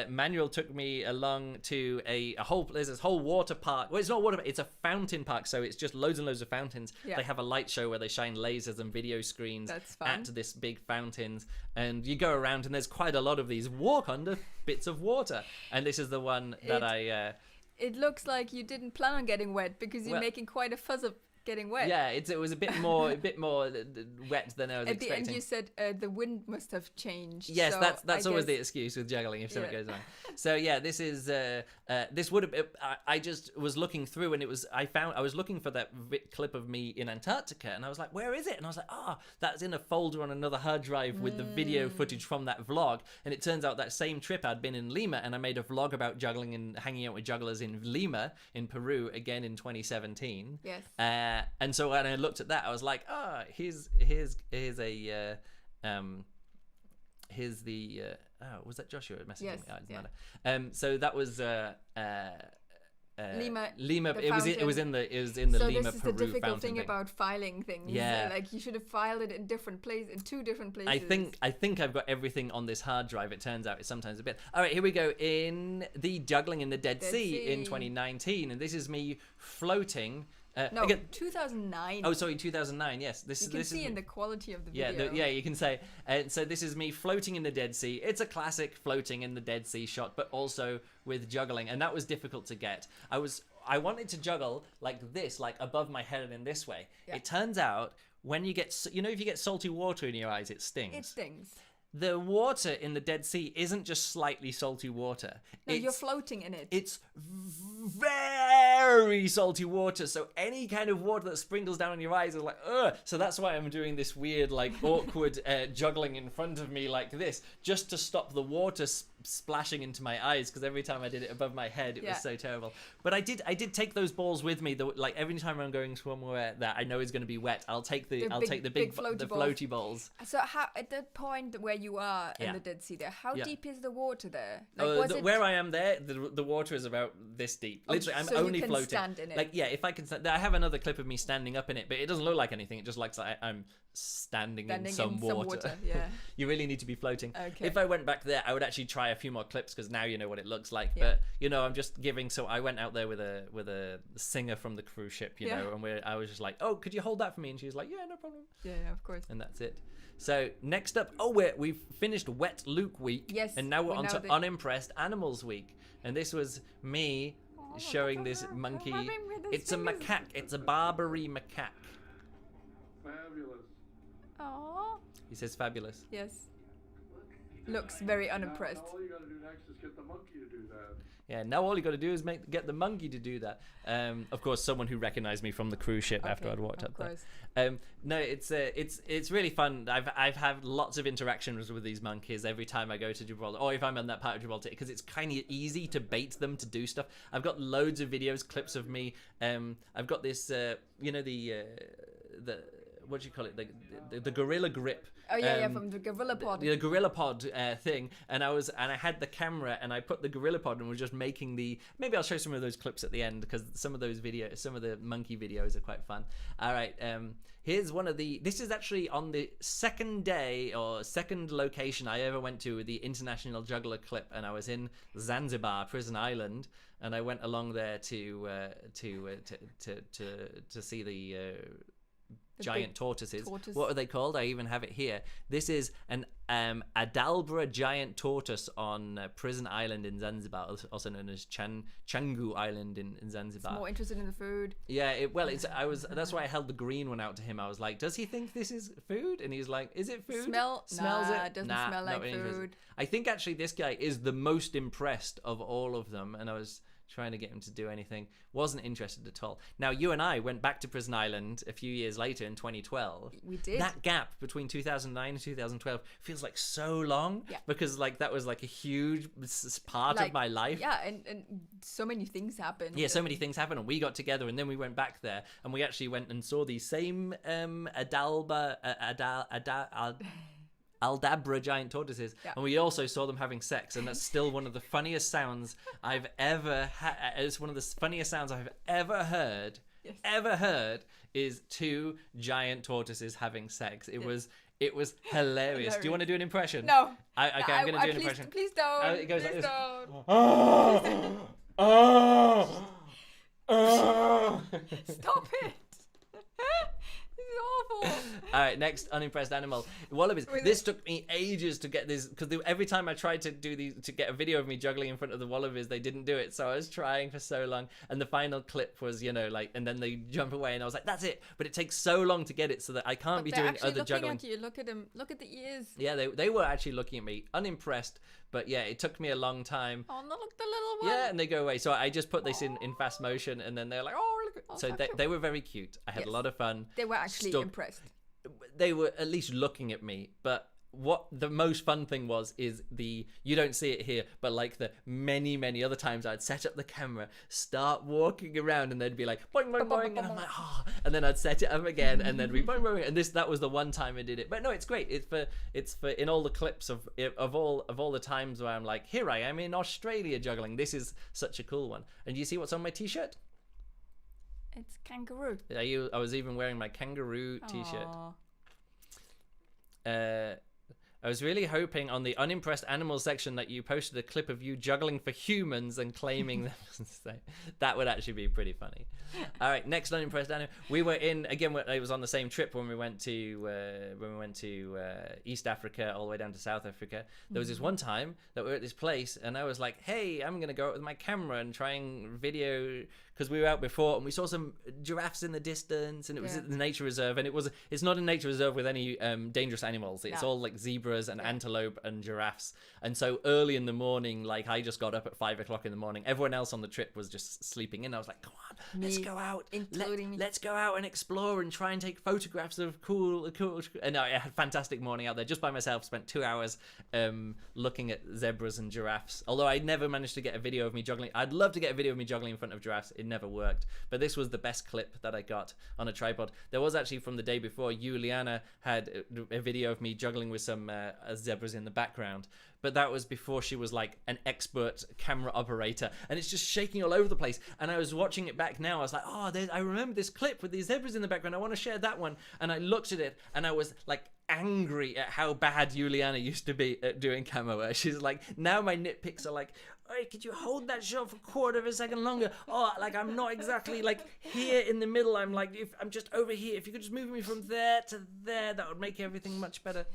Manuel took me along to there's this whole water park. Well, it's not water park, it's a fountain park, so it's just loads and loads of fountains. Yeah. They have a light show where they shine lasers and video screens at this big fountains, and you go around and there's quite a lot of these walk under bits of water. And this is the one that it looks like you didn't plan on getting wet because you're making quite a fuss of getting wet. Yeah, it was a bit more wet than I was expecting. At the end, you said the wind must have changed. Yes, so that's always the excuse with juggling if something goes wrong. So yeah, this is this would have. I just was looking through, and I was looking for that clip of me in Antarctica, and I was like, where is it? And I was like, that's in a folder on another hard drive with the video footage from that vlog. And it turns out that same trip I'd been in Lima, and I made a vlog about juggling and hanging out with jugglers in Lima in Peru again in 2017. Yes. And so when I looked at that, I was like, here's the was that Joshua messaging me? Oh, it doesn't matter. So that was Lima. It was in the Lima Peru. So this is the difficult thing about filing things. Yeah, like you should have filed it in two different places. I think I've got everything on this hard drive. It turns out it's sometimes a bit. All right, here we go in the juggling in the Dead Sea in 2019, and this is me floating. No, 2009. Oh, sorry, 2009. Yes, you can see in the quality of the video. Yeah, you can say. So this is me floating in the Dead Sea. It's a classic floating in the Dead Sea shot, but also with juggling, and that was difficult to get. I wanted to juggle like this, like above my head and in this way. Yeah. It turns out when you get, if you get salty water in your eyes, it stings. It stings. The water in the Dead Sea isn't just slightly salty water. No, you're floating in it. It's very salty water. So any kind of water that sprinkles down on your eyes is like, ugh. So that's why I'm doing this weird, like, awkward juggling in front of me like this, just to stop the water splashing into my eyes, because every time I did it above my head, it was so terrible. But I did take those balls with me. Like every time I'm going somewhere that I know is going to be wet, I'll take the big floaty balls. So how at the point where you are in the Dead Sea there, how deep is the water there? Like, where I am there, the water is about this deep. Literally, I'm only floating. Stand in it. Like, yeah, if I can stand, I have another clip of me standing up in it, but it doesn't look like anything. It just looks like I'm standing in some water. Yeah. You really need to be floating. Okay. If I went back there, I would actually try a few more clips, because now you know what it looks like. Yeah. But I'm just giving. So I went out there with a singer from the cruise ship, know, and I was just like, oh, could you hold that for me? And she was like, yeah, no problem. Yeah, of course. And that's it. So next up, we've finished Wet Luke week. Yes. And now we're on to Unimpressed Animals week. And this was me showing this monkey. It's a macaque. It's a Barbary macaque. Fabulous. Aww. He says fabulous. Yes. Looks very unimpressed. All you gotta do next is get the monkey to do that. Yeah, now all you got to do is get the monkey to do that. Of course, someone who recognized me from the cruise ship after I'd walked up there. No, it's really fun. I've had lots of interactions with these monkeys every time I go to Gibraltar, or if I'm on that part of Gibraltar, because it's kind of easy to bait them to do stuff. I've got loads of videos, clips of me. I've got this, the what do you call it? The gorilla grip. Oh yeah, from the gorilla pod. The gorilla pod thing, and I had the camera, and I put the gorilla pod and was just making maybe I'll show some of those clips at the end, because some of the monkey videos are quite fun. All right, here's one of this is actually on the second day or second location I ever went to with the International Juggler clip, and I was in Zanzibar, Prison Island, and I went along there to see the giant tortoises. What are they called? I even have it here. This is an Adalbra giant tortoise on Prison Island in Zanzibar, also known as Changu Island in Zanzibar. It's more interested in the food. Yeah, that's why I held the green one out to him. I was like, does he think this is food? And he's like, is it food? Smells it? Doesn't nah, smell like food. I think actually this guy is the most impressed of all of them, and I was trying to get him to do anything. Wasn't interested at all. Now, you and I went back to Prison Island a few years later in 2012. We did. That gap between 2009 and 2012 feels like so long, because like that was like a huge part of my life. Yeah, and so many things happened. Yeah, so many things happened, and we got together, and then we went back there, and we actually went and saw the same Aldabra giant tortoises, and we also saw them having sex, and that's still one of the funniest sounds I've ever had. It's one of the funniest sounds I've ever heard. Yes. Ever heard is two giant tortoises having sex. It was hilarious. Do you want to do an impression? No. Okay, I'm going to do an impression. Please don't. It goes please like this. Don't. Stop it. This is awful. All right, next unimpressed animal. Wallabies. This took me ages to get this, because every time I tried to do these, to get a video of me juggling in front of the wallabies, they didn't do it. So I was trying for so long, and the final clip was, like, and then they jump away, and I was like, that's it. But it takes so long to get it, so that I can't be doing other juggling. At you. Look at them. Look at the ears. Yeah, they were actually looking at me, unimpressed. But yeah, it took me a long time. Oh, no, look, the little one. Yeah, and they go away. So I just put this in fast motion, and then they're like, oh, look. So they were very cute. I had a lot of fun. They were actually impressed. They were at least looking at me. But what the most fun thing is you don't see it here, but like the many other times I'd set up the camera, start walking around, and they'd be like boing boing boing, and I'm like, and then I'd set it up again, and then we boing boing, and that was the one time I did it. But no, it's great. It's for in all the clips of all the times where I'm like, here I am in Australia juggling. This is such a cool one. And you see what's on my t-shirt? It's kangaroo. I was even wearing my kangaroo t-shirt. I was really hoping on the unimpressed animals section that you posted a clip of you juggling for humans and claiming them. That would actually be pretty funny. All right, next unimpressed animal. We were in, again, it was on the same trip when we went to East Africa all the way down to South Africa. There was this one time that we were at this place, and I was like, hey, I'm going to go out with my camera and try and video, because we were out before and we saw some giraffes in the distance, and it was at the nature reserve, and it's not a nature reserve with any dangerous animals. It's all like zebras and antelope and giraffes. And so early in the morning, like, I just got up at 5 o'clock in the morning. Everyone else on the trip was just sleeping in. I was like, come on, let's go out, let's go out and explore and try and take photographs of cool. And I had a fantastic morning out there just by myself. Spent 2 hours looking at zebras and giraffes, although I never managed to get a video of me juggling. I'd love to get a video of me juggling in front of giraffes. It never worked, but this was the best clip that I got on a tripod. There was actually, from the day before, Juliana had a video of me juggling with some zebras in the background, but that was before she was like an expert camera operator, and it's just shaking all over the place. And I was watching it back now, I was like, I remember this clip with these zebras in the background, I want to share that one. And I looked at it and I was like angry at how bad Juliana used to be at doing camera work. She's like, now my nitpicks are like, hey, could you hold that shot for a quarter of a second longer? Like, I'm not exactly like here in the middle. I'm like, if I'm just over here, if you could just move me from there to there, that would make everything much better.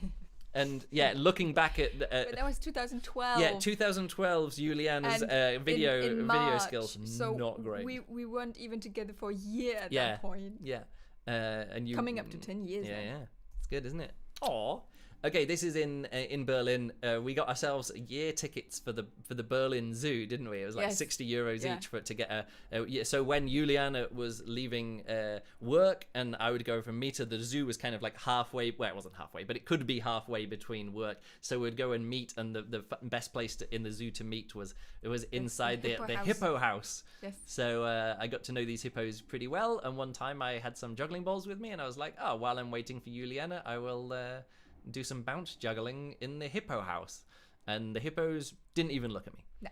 And yeah, looking back at but that was 2012. Yeah, 2012's Juliana's video March, skills so not great. We weren't even together for a year at that point. Yeah, and you coming up to 10 years. Yeah, it's good, isn't it? Aw. Okay, this is in Berlin. We got ourselves year tickets for the Berlin Zoo, didn't we? It was like €60 each to get a. So when Juliana was leaving work, and I would go from me to the zoo, was kind of like halfway. Well, it wasn't halfway, but it could be halfway between work. So we'd go and meet, and the best place in the zoo to meet was inside the hippo house. Yes. So I got to know these hippos pretty well, and one time I had some juggling balls with me, and I was like, while I'm waiting for Juliana, I will do some bounce juggling in the hippo house. And the hippos didn't even look at me. No.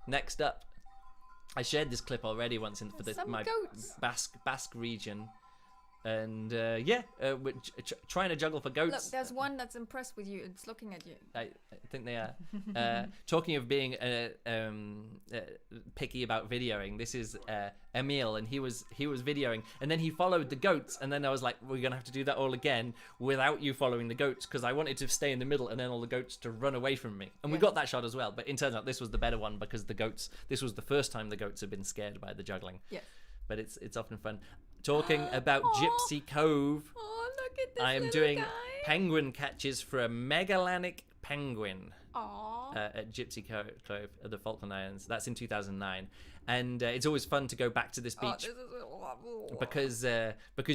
Next up, I shared this clip already once for my Basque region. And we're trying to juggle for goats. Look, there's one that's impressed with you. It's looking at you. I think they are. Talking of being picky about videoing, this is Emil, and he was videoing, and then he followed the goats, and then I was like, we're gonna have to do that all again without you following the goats, because I wanted to stay in the middle and then all the goats to run away from me. And we got that shot as well, but it turns out this was the better one, because this was the first time the goats had been scared by the juggling. Yes. But it's often fun. Talking about Gypsy Cove. Oh, look at this I am doing penguin catches for a Magellanic penguin at Gypsy Cove of the Falkland Islands. That's in 2009. And it's always fun to go back to this beach. This is because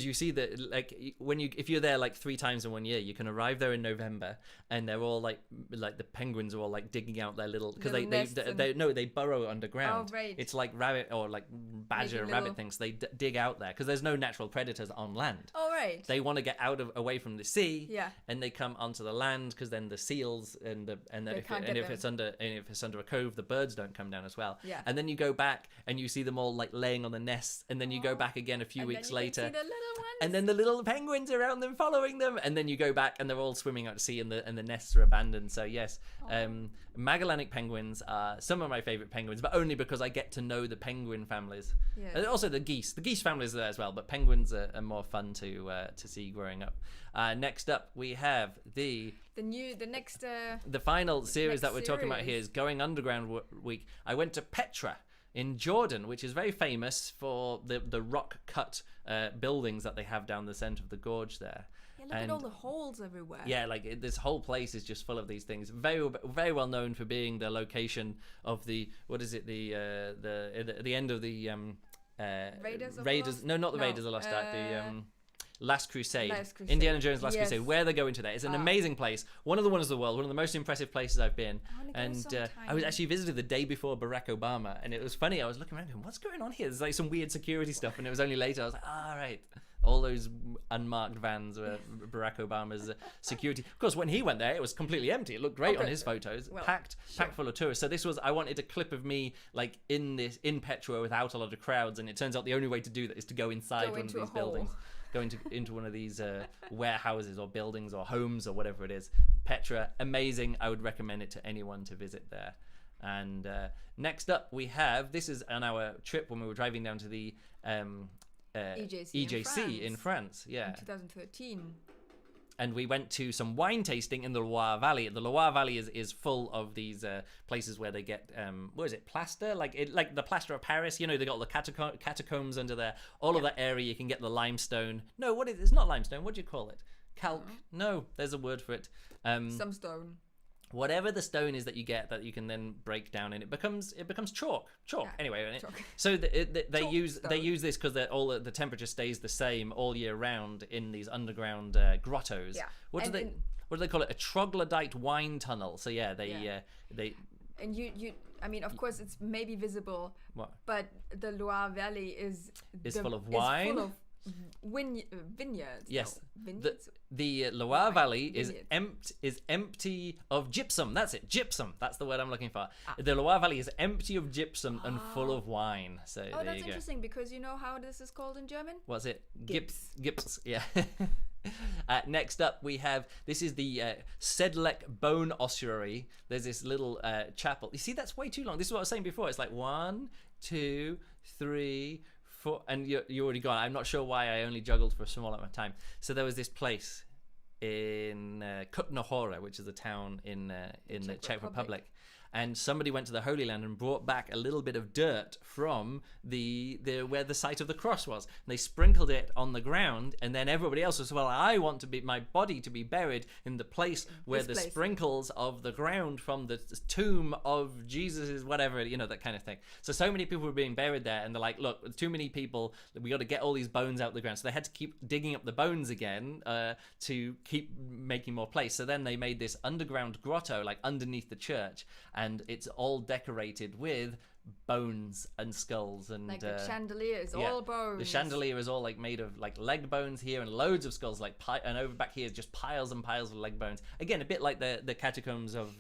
you see that, like, if you're there like 3 times in 1 year, you can arrive there in November, and they're all like the penguins are all like digging out their little, because they burrow underground. Oh, right. It's like rabbit or like badger and rabbit things. They dig out there because there's no natural predators on land. Oh, right. They want to get away from the sea. Yeah. And they come onto the land, because then the seals and if it's under a cove, the birds don't come down as well. Yeah. And then you go back and you see them all like laying on the nests, and then you go back again a few weeks later, can see the little ones. and then the little penguins around them following them, and then you go back and they're all swimming out to sea, and the nests are abandoned. So yes, Magellanic penguins are some of my favorite penguins, but only because I get to know the penguin families. Yes. And also the geese families are there as well, but penguins are more fun to see growing up. Next up we have the final series that we're talking about here is Going Underground Week. I went to Petra in Jordan, which is very famous for the rock cut buildings that they have down the center of the gorge there. Yeah, look at all the holes everywhere. Yeah, like this whole place is just full of these things. Very, very well known for being the location of the end of the Raiders. No, not the Raiders of the Lost Ark. The Last Crusade. Indiana Jones' Last Crusade, where they're going to there. It's an amazing place. One of the wonders of the world. One of the most impressive places I've been. I was actually visited the day before Barack Obama, and it was funny. I was looking around going, what's going on here? There's like some weird security stuff, and it was only later I was like, right. All those unmarked vans were Barack Obama's security. Of course, when he went there, it was completely empty. It looked great on his photos, packed full of tourists. So I wanted a clip of me like in Petra without a lot of crowds, and it turns out the only way to do that is to go inside one of these buildings. Go into one of these warehouses or buildings or homes or whatever it is. Petra, amazing. I would recommend it to anyone to visit there. And next up, we have, this is on our trip when we were driving down to the EJC in France. Yeah. In 2013. And we went to some wine tasting in the Loire Valley. The Loire Valley is full of these places where they get what is it, plaster? Like the plaster of Paris. You know, they got all the catacombs under there. All of that area, you can get the limestone. No, what is it? It's not limestone. What do you call it? Calc? No, there's a word for it. Some stone. Whatever the stone is that you get that you can then break down, and it becomes chalk. Yeah. Anyway, chalk. So they use this because the temperature stays the same all year round in these underground grottos. Yeah. What do they call it? A troglodyte wine tunnel. So yeah, they. And you I mean, of course, it's maybe visible. What? But the Loire Valley is full of wine. Is full of vineyards. Yes. No, vineyards. The Loire Valley is empty of gypsum. That's it. Gypsum. That's the word I'm looking for. The Loire Valley is empty of gypsum and full of wine. So there that's you go. Interesting, because you know how this is called in German? What's it? Gips. Gips. Yeah. Next up, we have, this is the Sedlec Bone Ossuary. There's this little chapel. You see, that's way too long. This is what I was saying before. It's like 1, 2, 3, 4, and you're already gone. I'm not sure why I only juggled for a small amount of time. So there was this place in Kutná Hora, which is a town in the Czech Republic. And somebody went to the Holy Land and brought back a little bit of dirt from the where the site of the cross was. And they sprinkled it on the ground, and then everybody else was, well, I want my body to be buried in the place where sprinkles of the ground from the tomb of Jesus, whatever, that kind of thing. So many people were being buried there, and they're like, look, there's too many people, we got to get all these bones out of the ground. So they had to keep digging up the bones again to keep making more place. So then they made this underground grotto, like underneath the church, and it's all decorated with bones and skulls, and like the chandelier is all bones. The chandelier is all like made of like leg bones here, and loads of skulls, and over back here is just piles and piles of leg bones. Again, a bit like the catacombs of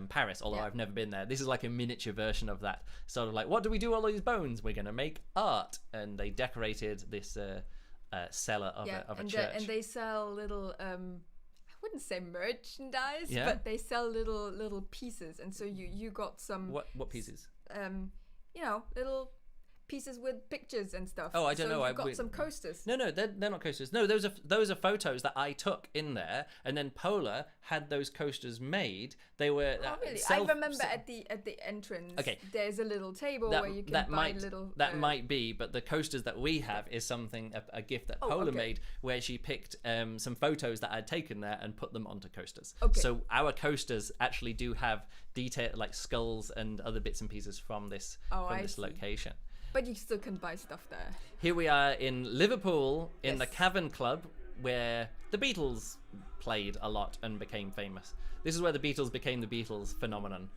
Paris, although I've never been there. This is like a miniature version of that. Sort of like, what do we do with all these bones? We're gonna make art, and they decorated this cellar of a church. And they sell little. I wouldn't say merchandise, but they sell little pieces, and so you got some. What pieces? Little pieces with pictures and stuff. Oh, I don't know. I got some coasters. No, they're not coasters. No, those are photos that I took in there, and then Polar had those coasters made. They were. Oh, really? I remember at the entrance. Okay. There's a little table where you can buy little. That might be, but the coasters that we have is something a gift that Polar made, where she picked some photos that I'd taken there and put them onto coasters. Okay. So our coasters actually do have detail, like skulls and other bits and pieces from this location. But you still can buy stuff there. Here we are in Liverpool in the Cavern Club, where the Beatles played a lot and became famous. This is where the Beatles became the Beatles phenomenon.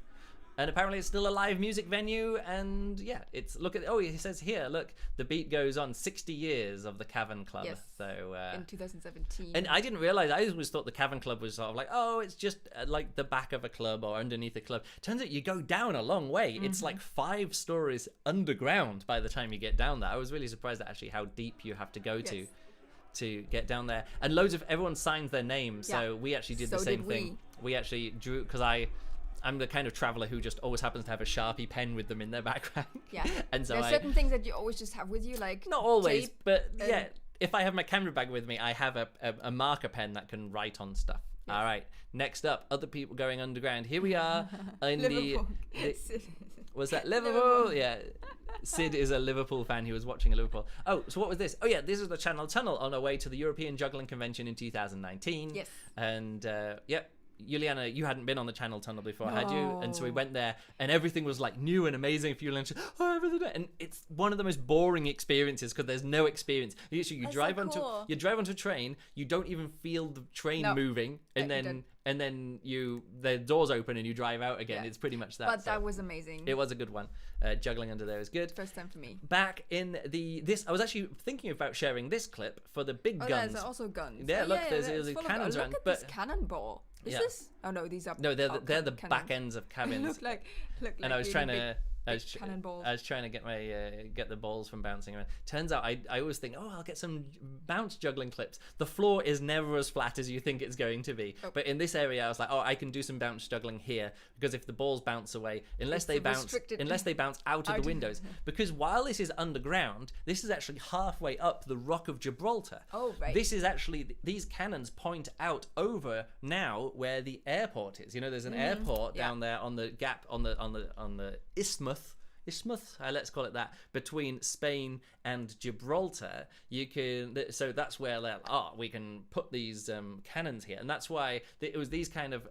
And apparently it's still a live music venue, and it's he says here, look, the beat goes on 60 years of the Cavern Club. Yes. So in 2017. And I didn't realize, I always thought the Cavern Club was sort of like, it's just like the back of a club or underneath a club. Turns out you go down a long way. Mm-hmm. It's like 5 stories underground by the time you get down there. I was really surprised at actually how deep you have to go to get down there. And everyone signs their name, so we actually did the same thing. We actually drew, because I'm the kind of traveler who just always happens to have a Sharpie pen with them in their background. Yeah. And so there's certain things that you always just have with you, like not always, tape, but if I have my camera bag with me, I have a marker pen that can write on stuff. Yes. All right. Next up, other people going underground. Here we are in was that Liverpool? Yeah. Sid is a Liverpool fan. He was watching a Liverpool. Oh, so what was this? Oh yeah, this is the Channel Tunnel on our way to the European Juggling Convention in 2019. Yes. And Juliana, you hadn't been on the Channel Tunnel before, had you? And so we went there, and everything was like new and amazing for you. And it's one of the most boring experiences because there's no experience. You drive onto a train, you don't even feel the train moving, and then the doors open and you drive out again. It's pretty much that. But that was amazing. It was a good one. Juggling under there was good. First time for me. Back in I was actually thinking about sharing this clip for the big guns. There's also guns. Yeah, look, there's cannons around. Look at this cannonball. Is this? Oh no, these are. No, they're the back ends of cabins. look like. And I was trying to. I was trying to get the balls from bouncing around. Turns out I always think, I'll get some bounce juggling clips. The floor is never as flat as you think it's going to be. But in this area, I was like, I can do some bounce juggling here, because if the balls bounce away, unless they bounce out of the windows, because while this is underground, this is actually halfway up the Rock of Gibraltar. Oh, right. This is actually, these cannons point out over now where the airport is. There's an airport down there on the gap on the isthmus, let's call it that, between Spain and Gibraltar. So that's where we can put these cannons here, and that's why it was these kind of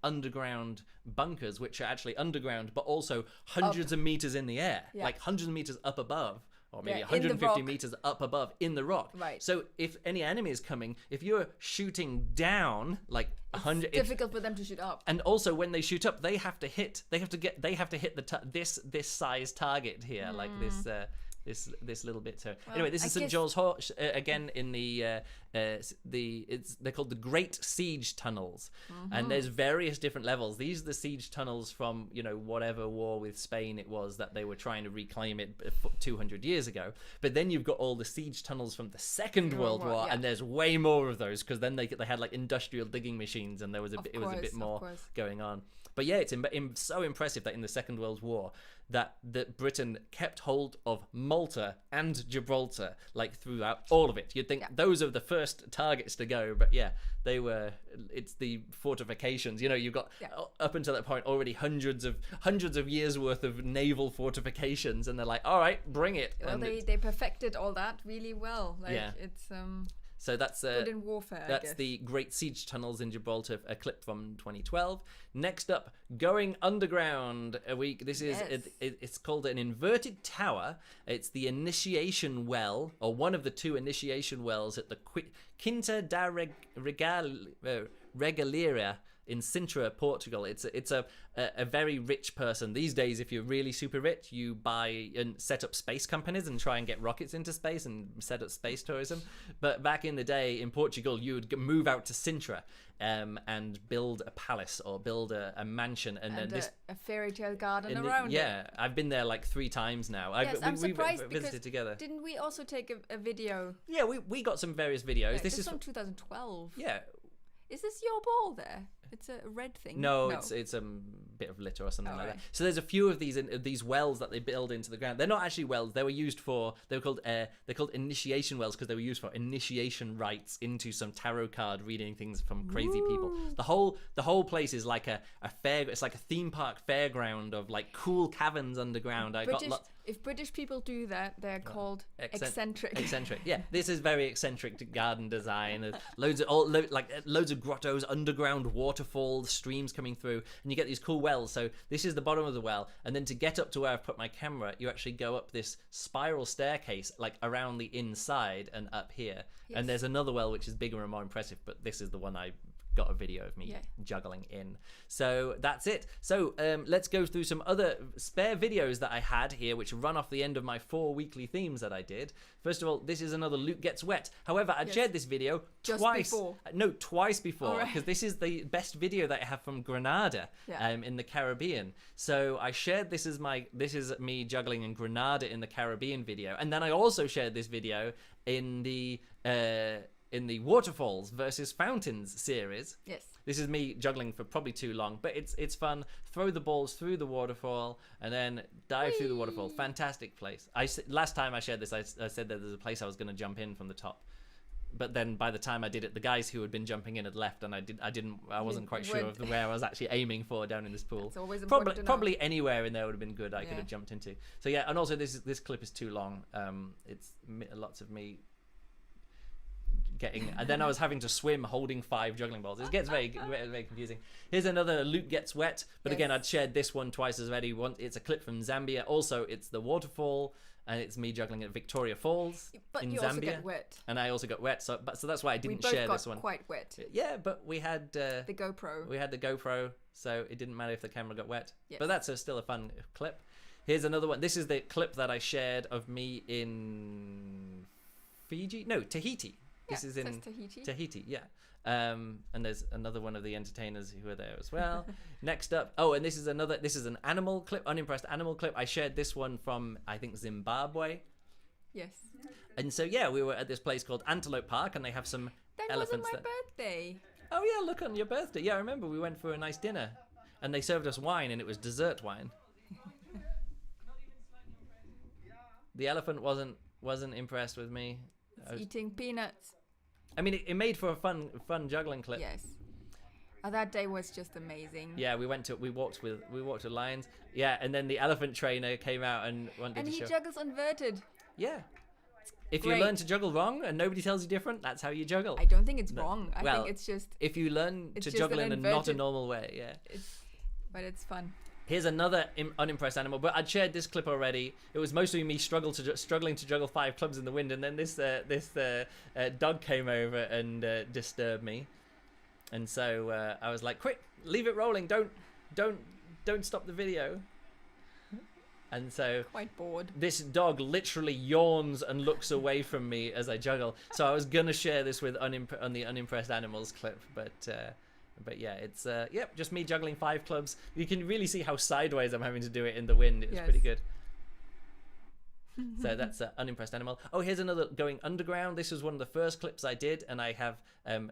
underground bunkers, which are actually underground but also hundreds of meters in the air, like hundreds of meters up above, or maybe 150 meters up above in the rock. Right. So if any enemy is coming, if you're shooting down, like 100, it's difficult for them to shoot up. And also when they shoot up, they have to hit this size target here, like this little bit. So anyway, this is St. Giles Hall again in they're called the Great Siege Tunnels, and there's various different levels. These are the siege tunnels from whatever war with Spain it was that they were trying to reclaim it 200 years ago. But then you've got all the siege tunnels from the Second World War, and there's way more of those, because then they had like industrial digging machines, and there was a bit more going on. But yeah, it's so impressive that in the Second World War that Britain kept hold of Malta and Gibraltar, like throughout all of it. You'd think those are the first targets to go, but it's the fortifications. You've got up until that point already hundreds of years worth of naval fortifications, and they're like, all right, bring it. Well, they perfected all that really well. It's So that's good in warfare. That's the Great Siege Tunnels in Gibraltar, a clip from 2012. Next up, going underground a week. This is it's called an inverted tower. It's the initiation well, or one of the 2 initiation wells at the Quinta da Regaleira in Sintra, Portugal. It's a very rich person. These days, if you're really super rich, you buy and set up space companies and try and get rockets into space and set up space tourism. But back in the day in Portugal, you would move out to Sintra and build a palace or build a mansion, and then a fairy tale garden around it. I've been there like 3 times now. I'm surprised we visited together. Didn't we also take a video? Yeah, we got some various videos. This is from 2012. Yeah. Is this your ball there? It's a red thing. No. It's a bit of litter or something like that. So there's a few of these wells that they build into the ground. They're not actually wells. They were called initiation wells, because they were used for initiation rites into some tarot card reading things from crazy people. The whole place is like a fair. It's like a theme park fairground of like cool caverns underground. If British people do that, they're called eccentric. Eccentric, yeah. This is very eccentric garden design. There's loads of grottos, underground waterfalls, streams coming through, and you get these cool wells. So this is the bottom of the well, and then to get up to where I've put my camera, you actually go up this spiral staircase, like around the inside and up here. Yes. And there's another well which is bigger and more impressive, but this is the one I got a video of me juggling in. So that's it. So let's go through some other spare videos that I had here, which run off the end of my 4 weekly themes that I did. First of all, this is another Luke Gets Wet. However, I shared this video twice before, because this is the best video that I have from Grenada in the Caribbean. So I shared this is me juggling in Grenada in the Caribbean video, and then I also shared this video in the Waterfalls versus Fountains series. Yes. This is me juggling for probably too long, but it's fun. Throw the balls through the waterfall and then dive through the waterfall. Fantastic place. Last time I shared this, I said that there's a place I was going to jump in from the top. But then by the time I did it, the guys who had been jumping in had left, and I wasn't quite sure of where I was actually aiming for down in this pool. It's always important to know. Probably anywhere in there would have been good. I could have jumped into. So yeah, and also this clip is too long. It's lots of me and then I was having to swim holding 5 juggling balls. It gets very confusing. Here's another Luke Gets Wet, but again, I'd shared this one twice as already. It's a clip from Zambia. Also, it's the waterfall, and it's me juggling at Victoria Falls in Zambia. But you also get wet. And I also got wet, so that's why I didn't share this one. We both got quite wet. Yeah, but we had the GoPro. We had the GoPro, so it didn't matter if the camera got wet. Yes. But that's still a fun clip. Here's another one. This is the clip that I shared of me in Tahiti. This is in Tahiti, yeah. And there's another one of the entertainers who are there as well. Next up, and this is an animal clip, unimpressed animal clip. I shared this one from, I think, Zimbabwe. Yes. And so, yeah, we were at this place called Antelope Park, and they have some elephants. That wasn't my birthday. Oh, yeah, look, on your birthday. Yeah, I remember we went for a nice dinner, and they served us wine, and it was dessert wine. The elephant wasn't impressed with me. It's eating peanuts. I mean, it made for a fun juggling clip. Yes. That day was just amazing. Yeah, we walked with lions. Yeah, and then the elephant trainer came out and wanted to show. And he juggles inverted. Yeah. If you learn to juggle wrong and nobody tells you different, that's how you juggle. I don't think it's wrong. I think it's just... If you learn to juggle in a not a normal way, yeah. But it's fun. Here's another unimpressed animal, but I'd shared this clip already. It was mostly me struggling to juggle 5 clubs in the wind, and then this dog came over and disturbed me, and so I was like, "Quick, leave it rolling! Don't stop the video." And so, quite bored. This dog literally yawns and looks away from me as I juggle. So I was gonna share this with on the unimpressed animals clip, but yeah, it's just me juggling 5 clubs. You can really see how sideways I'm having to do it in the wind. It was pretty good. So that's unimpressed animal. Oh, here's another going underground. This was one of the first clips I did, and I have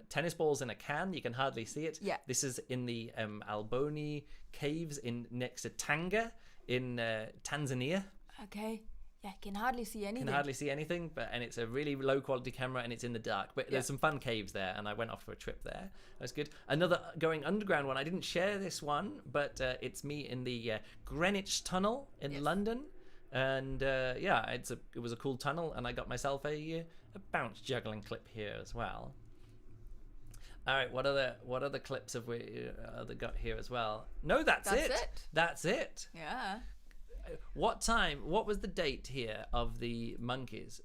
tennis balls in a can. You can hardly see it. Yeah. This is in the Alboni caves next to Tanga in Tanzania. Okay. Yeah, can hardly see anything. And it's a really low quality camera, and it's in the dark. But there's some fun caves there, and I went off for a trip there. That's good. Another going underground one. I didn't share this one, but it's me in the Greenwich Tunnel in London, and it was a cool tunnel, and I got myself a bounce juggling clip here as well. All right, what other clips have we got here as well? No, that's it. Yeah. What was the date here of the monkeys?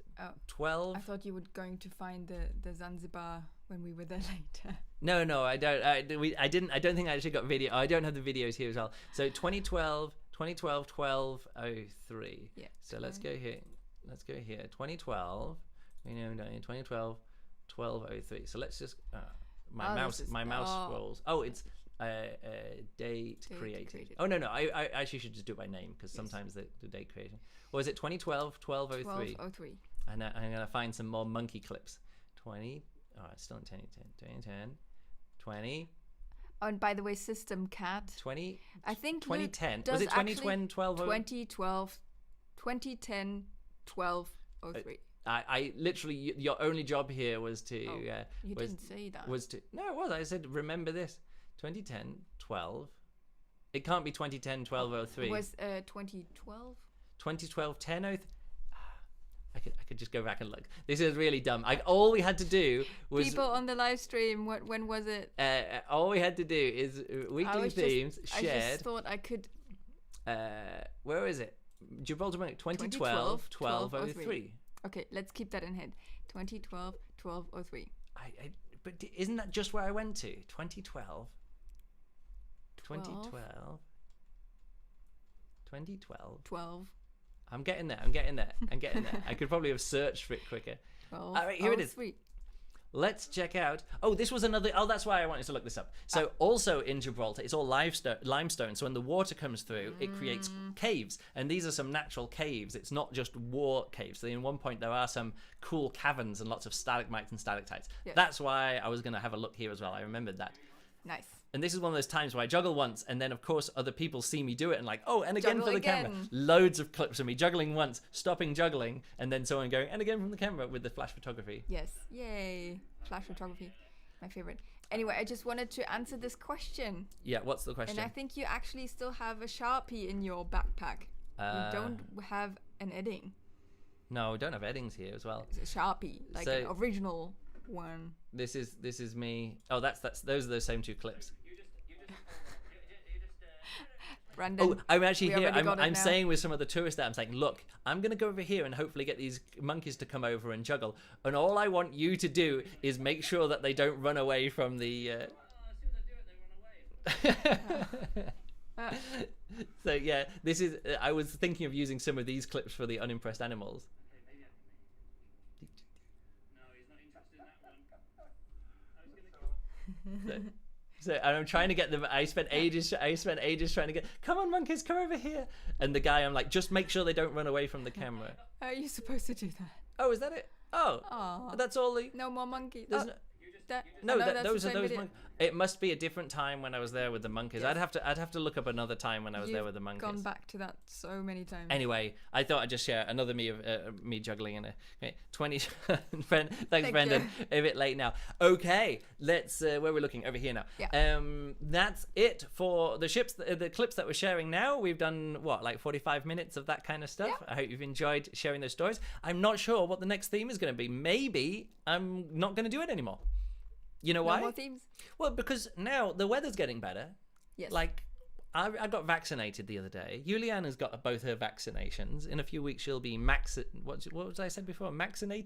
12? I thought you were going to find the Zanzibar when we were there later. No, I don't. I don't think I actually got video. I don't have the videos here as well. So 2012, 12/03. Yeah. So let's go here. 2012. 2012, 12/03. So let's just my mouse scrolls. Oh, it's date created. Oh no, I actually should just do it by name, because sometimes the date creation. Or is it 2012 12/03? 12/03. And I'm gonna find some more monkey clips. 20. Oh, it's still in 2010. 20. Oh, and by the way, System Cat. 20. I think 2010. Was it 2010 12? 2012. 2010 12/03. I literally, your only job here was to. You didn't say that. No, it was. I said, remember this. 2010 12. It can't be 2010 12/03. It was 2012. 2012, 10:03. I could just go back and look. This is really dumb. All we had to do was... People on the live stream, when was it? All we had to do is weekly themes shared. I just thought I could... where is it? Gibraltar 2012, 12:03. Okay, let's keep that in head. 2012, 12:03. But isn't that just where I went to? 2012. 12. I'm getting there. I could probably have searched for it quicker. 12. All right, here it is. Let's check out. Oh, this was another. Oh, that's why I wanted to look this up. So also in Gibraltar, it's all limestone. So when the water comes through, it creates caves. And these are some natural caves. It's not just war caves. So in one point, there are some cool caverns and lots of stalagmites and stalactites. Yes. That's why I was going to have a look here as well. I remembered that. Nice. And this is one of those times where I juggle once, and then of course other people see me do it and like, oh, and again for the camera. Loads of clips of me juggling once, stopping juggling, and then someone going, and again from the camera with the flash photography. Yes, yay, flash photography, my favorite. Anyway, I just wanted to answer this question. Yeah, what's the question? And I think you actually still have a Sharpie in your backpack. You don't have an edding. No, we don't have eddings here as well. It's a Sharpie, like an original one. This is me. Oh, those are those same two clips. Brandon, oh, I'm actually here. I'm saying with some of the tourists that I'm saying, look, I'm going to go over here and hopefully get these monkeys to come over and juggle. And all I want you to do is make sure that they don't run away from the... as soon as I do it, they run away. So yeah, this is... I was thinking of using some of these clips for the unimpressed animals. No, he's not interested in that one. So I'm trying to get them. I spent ages trying to get. Come on, monkeys, come over here. And the guy, I'm like, just make sure they don't run away from the camera. How are you supposed to do that? Oh, is that it? Oh, aww. That's all the. No more monkeys. Those are those monkeys. It must be a different time when I was there with the monkeys. Yes. I'd have to look up another time when I was there with the monkeys. Gone back to that so many times. Anyway, I thought I'd just share another me of me juggling in a 20. Thanks, Brendan. A bit late now. Okay, let's where we're looking over here now. Yeah. That's it for the the clips that we're sharing now. We've done like 45 minutes of that kind of stuff. Yeah. I hope you've enjoyed sharing those stories. I'm not sure what the next theme is going to be. Maybe I'm not going to do it anymore. You know why? No more themes? Well, because now the weather's getting better. Yes. Like, I got vaccinated the other day. Juliana's got both her vaccinations. In a few weeks, she'll be what was I said before? Maximally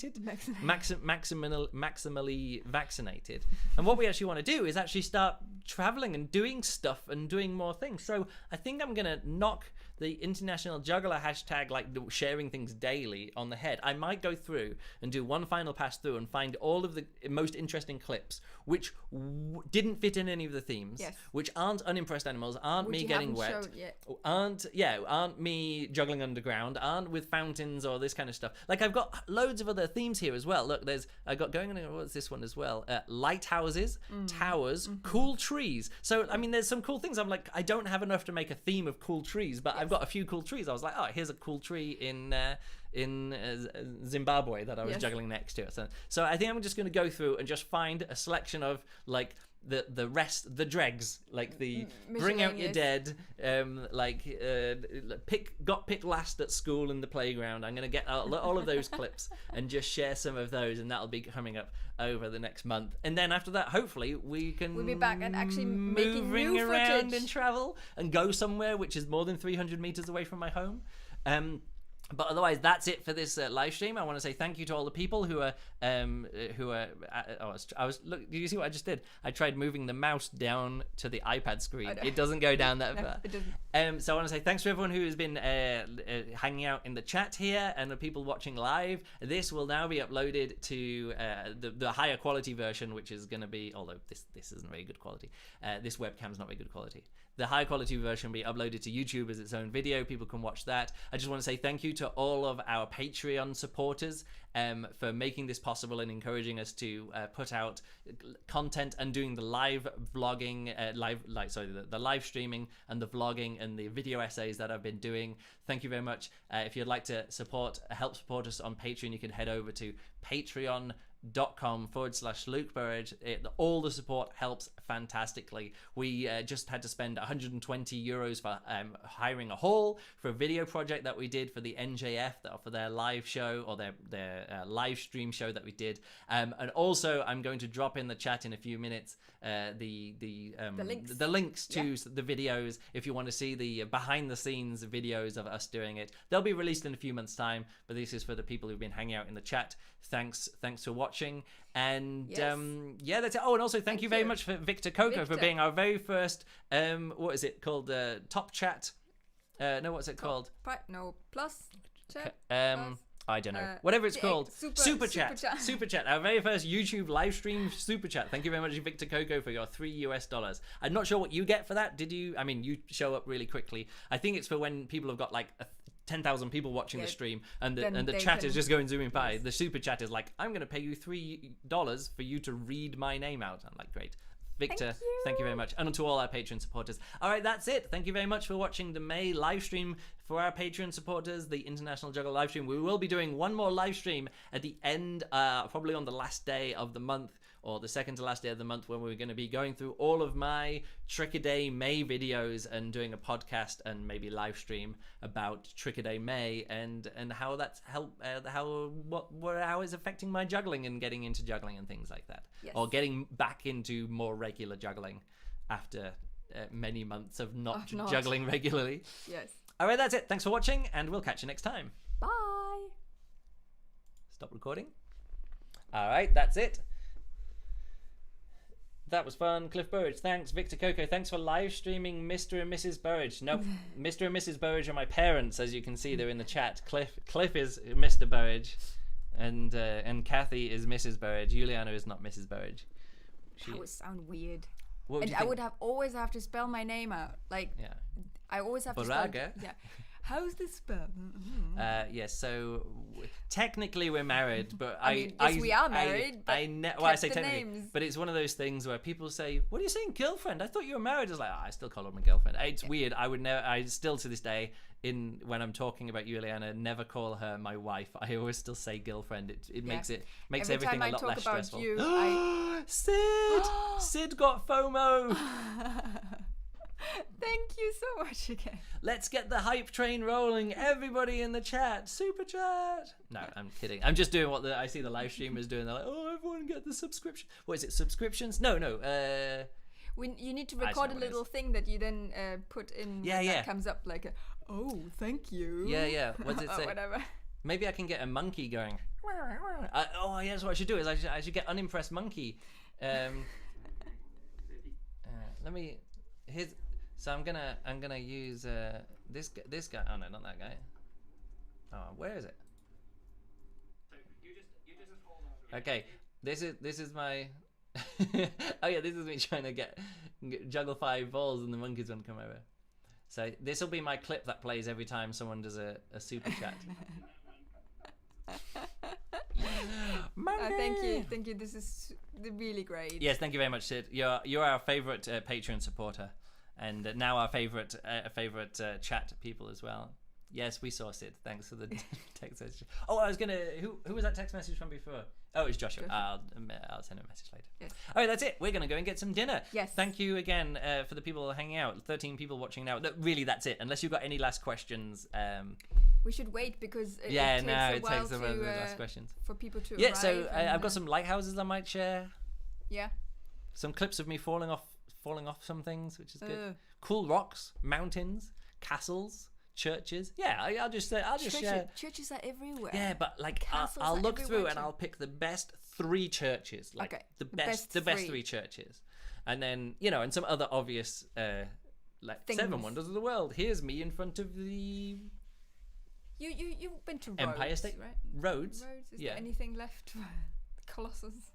vaccinated. And what we actually want to do is actually start traveling and doing stuff and doing more things. So I think I'm going to knock the International Juggler hashtag, like sharing things daily, on the head. I might go through and do one final pass through and find all of the most interesting clips which didn't fit in any of the themes, yes, which aren't unimpressed animals, aren't me getting wet, aren't me juggling underground, aren't with fountains or this kind of stuff. Like, I've got loads of other themes here as well. Look, I got going on, what's this one as well? Lighthouses, towers, cool trees. So I mean, there's some cool things. I'm like, I don't have enough to make a theme of cool trees, but I've got a few cool trees. I was like, oh, here's a cool tree in Zimbabwe that I was juggling next to. So I think I'm just going to go through and just find a selection of like the rest, the dregs, like the bring out your dead, got picked last at school in the playground. I'm going to get all of those clips and just share some of those, and that'll be coming up over the next month. And then after that, hopefully we'll be back and actually making new around and travel and go somewhere which is more than 300 meters away from my home. But otherwise, that's it for this live stream. I want to say thank you to all the people who are. Look, did you see what I just did? I tried moving the mouse down to the iPad screen. It doesn't go down that far. It doesn't. So I want to say thanks to everyone who has been hanging out in the chat here and the people watching live. This will now be uploaded to the higher quality version, which is going to be, although this isn't very good quality. This webcam's not very good quality. The high quality version will be uploaded to YouTube as its own video. People can watch that. I just want to say thank you to all of our Patreon supporters for making this possible and encouraging us to put out content and doing the live vlogging, the live streaming and the vlogging and the video essays that I've been doing. Thank you very much. If you'd like to help support us on Patreon, you can head over to Patreon. patreon.com/Luke Burridge. All the support helps fantastically. We just had to spend 120 euros for hiring a hall for a video project that we did for the NJF, for their live show, or their live stream show that we did. And also, I'm going to drop in the chat in a few minutes the links to the videos if you want to see the behind the scenes videos of us doing it. They'll be released in a few months' time, but this is for the people who've been hanging out in the chat. Thanks for watching, and that's it. Oh, and also thank you very much for Victor Coco for being our very first what is it called, top chat, no, what's it called, plus chat, I don't know, whatever it's called, super chat, our very first YouTube live stream super chat. Thank you very much, Victor Coco, for your $3. I'm not sure what you get for that. Did you, I mean, you show up really quickly. I think it's for when people have got like 10,000 people watching the stream, and the chat is just going zooming by. The super chat is like, I'm going to pay you $3 for you to read my name out. I'm like, great. Victor, thank you very much. And to all our Patreon supporters. All right, that's it. Thank you very much for watching the May live stream. For our Patreon supporters, the International Juggler live stream, we will be doing one more live stream at the end, probably on the last day of the month, or the second to last day of the month, when we're going to be going through all of my Trick-a-Day May videos and doing a podcast and maybe live stream about Trick-a-Day May and how that's how it's affecting my juggling and getting into juggling and things like that, or getting back into more regular juggling after many months of not juggling regularly. Yes. All right, that's it. Thanks for watching, and we'll catch you next time. Bye. Stop recording. All right, that's it. That was fun. Cliff Burridge, thanks. Victor Coco, thanks for live streaming Mr. and Mrs. Burridge. No, Mr. and Mrs. Burridge are my parents, as you can see. They're in the chat. Cliff is Mr. Burridge, and Kathy is Mrs. Burridge. Juliana is not Mrs. Burridge. That would sound weird. And I would always have to spell my name out. Like, I always have to spell. Yeah. How's this spelled? Yes, so technically we're married, but we are married. I say technically, names. But it's one of those things where people say, "What are you saying, girlfriend? I thought you were married." It's like, I still call her my girlfriend. It's weird. I would never. I still to this day, when I'm talking about Juliana, never call her my wife. I always still say girlfriend. It makes everything a lot less stressful. Every time I talk about you, Sid got FOMO. Thank you so much again. Let's get the hype train rolling. Everybody in the chat, super chat. No, I'm kidding. I'm just doing what I see the live streamers doing. They're like, oh, everyone get the subscription. What is it? Subscriptions? No. You need to record a little thing that you then put in. That comes up like a, oh, thank you. Yeah. What does it say? Whatever. Maybe I can get a monkey going. Yes. What I should do is I should get unimpressed monkey. Let me. So I'm gonna use this guy. Oh no, not that guy. Oh, where is it? You just hold on. Okay, this is my. Oh yeah, this is me trying to get juggle 5 balls and the monkeys won't come over. So this will be my clip that plays every time someone does a super chat. Thank you. This is really great. Yes, thank you very much, Sid. You're our favorite Patreon supporter. And now our favorite chat people as well. Yes, we saw Sid. Thanks for the text message. Oh, I was gonna. Who was that text message from before? Oh, it's Joshua. I'll send him a message later. Yes. All right, that's it. We're gonna go and get some dinner. Yes. Thank you again for the people hanging out. 13 people watching now. Really, that's it. Unless you've got any last questions. We should wait because it takes some last questions for people to. Yeah. So I've got some lighthouses I might share. Yeah. Some clips of me falling off some things, which is good. Cool rocks, mountains, castles, churches. Yeah, I'll just share. Churches are everywhere. Yeah, but like I'll look through and I'll pick the best 3 churches, like the best 3 churches, and then and some other obvious like things. 7 Wonders of the World. Here's me in front of the. You've been to Empire Rhodes, State, right? Rhodes. Is there anything left? Colossus.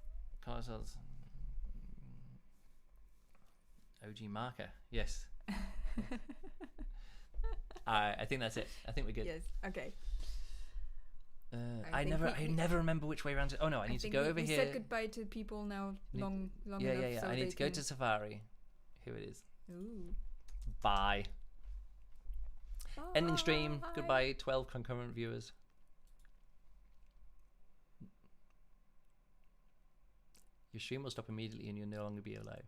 OG marker, yes. I think that's it. I think we're good. Yes. Okay. I never remember which way around. Oh no, I need to go over here. We said goodbye to people now. Long enough. Yeah. So I need to go to Safari. Here it is. Ooh. Bye. Ending stream. Goodbye, 12 concurrent viewers. your stream will stop immediately and you'll no longer be alive.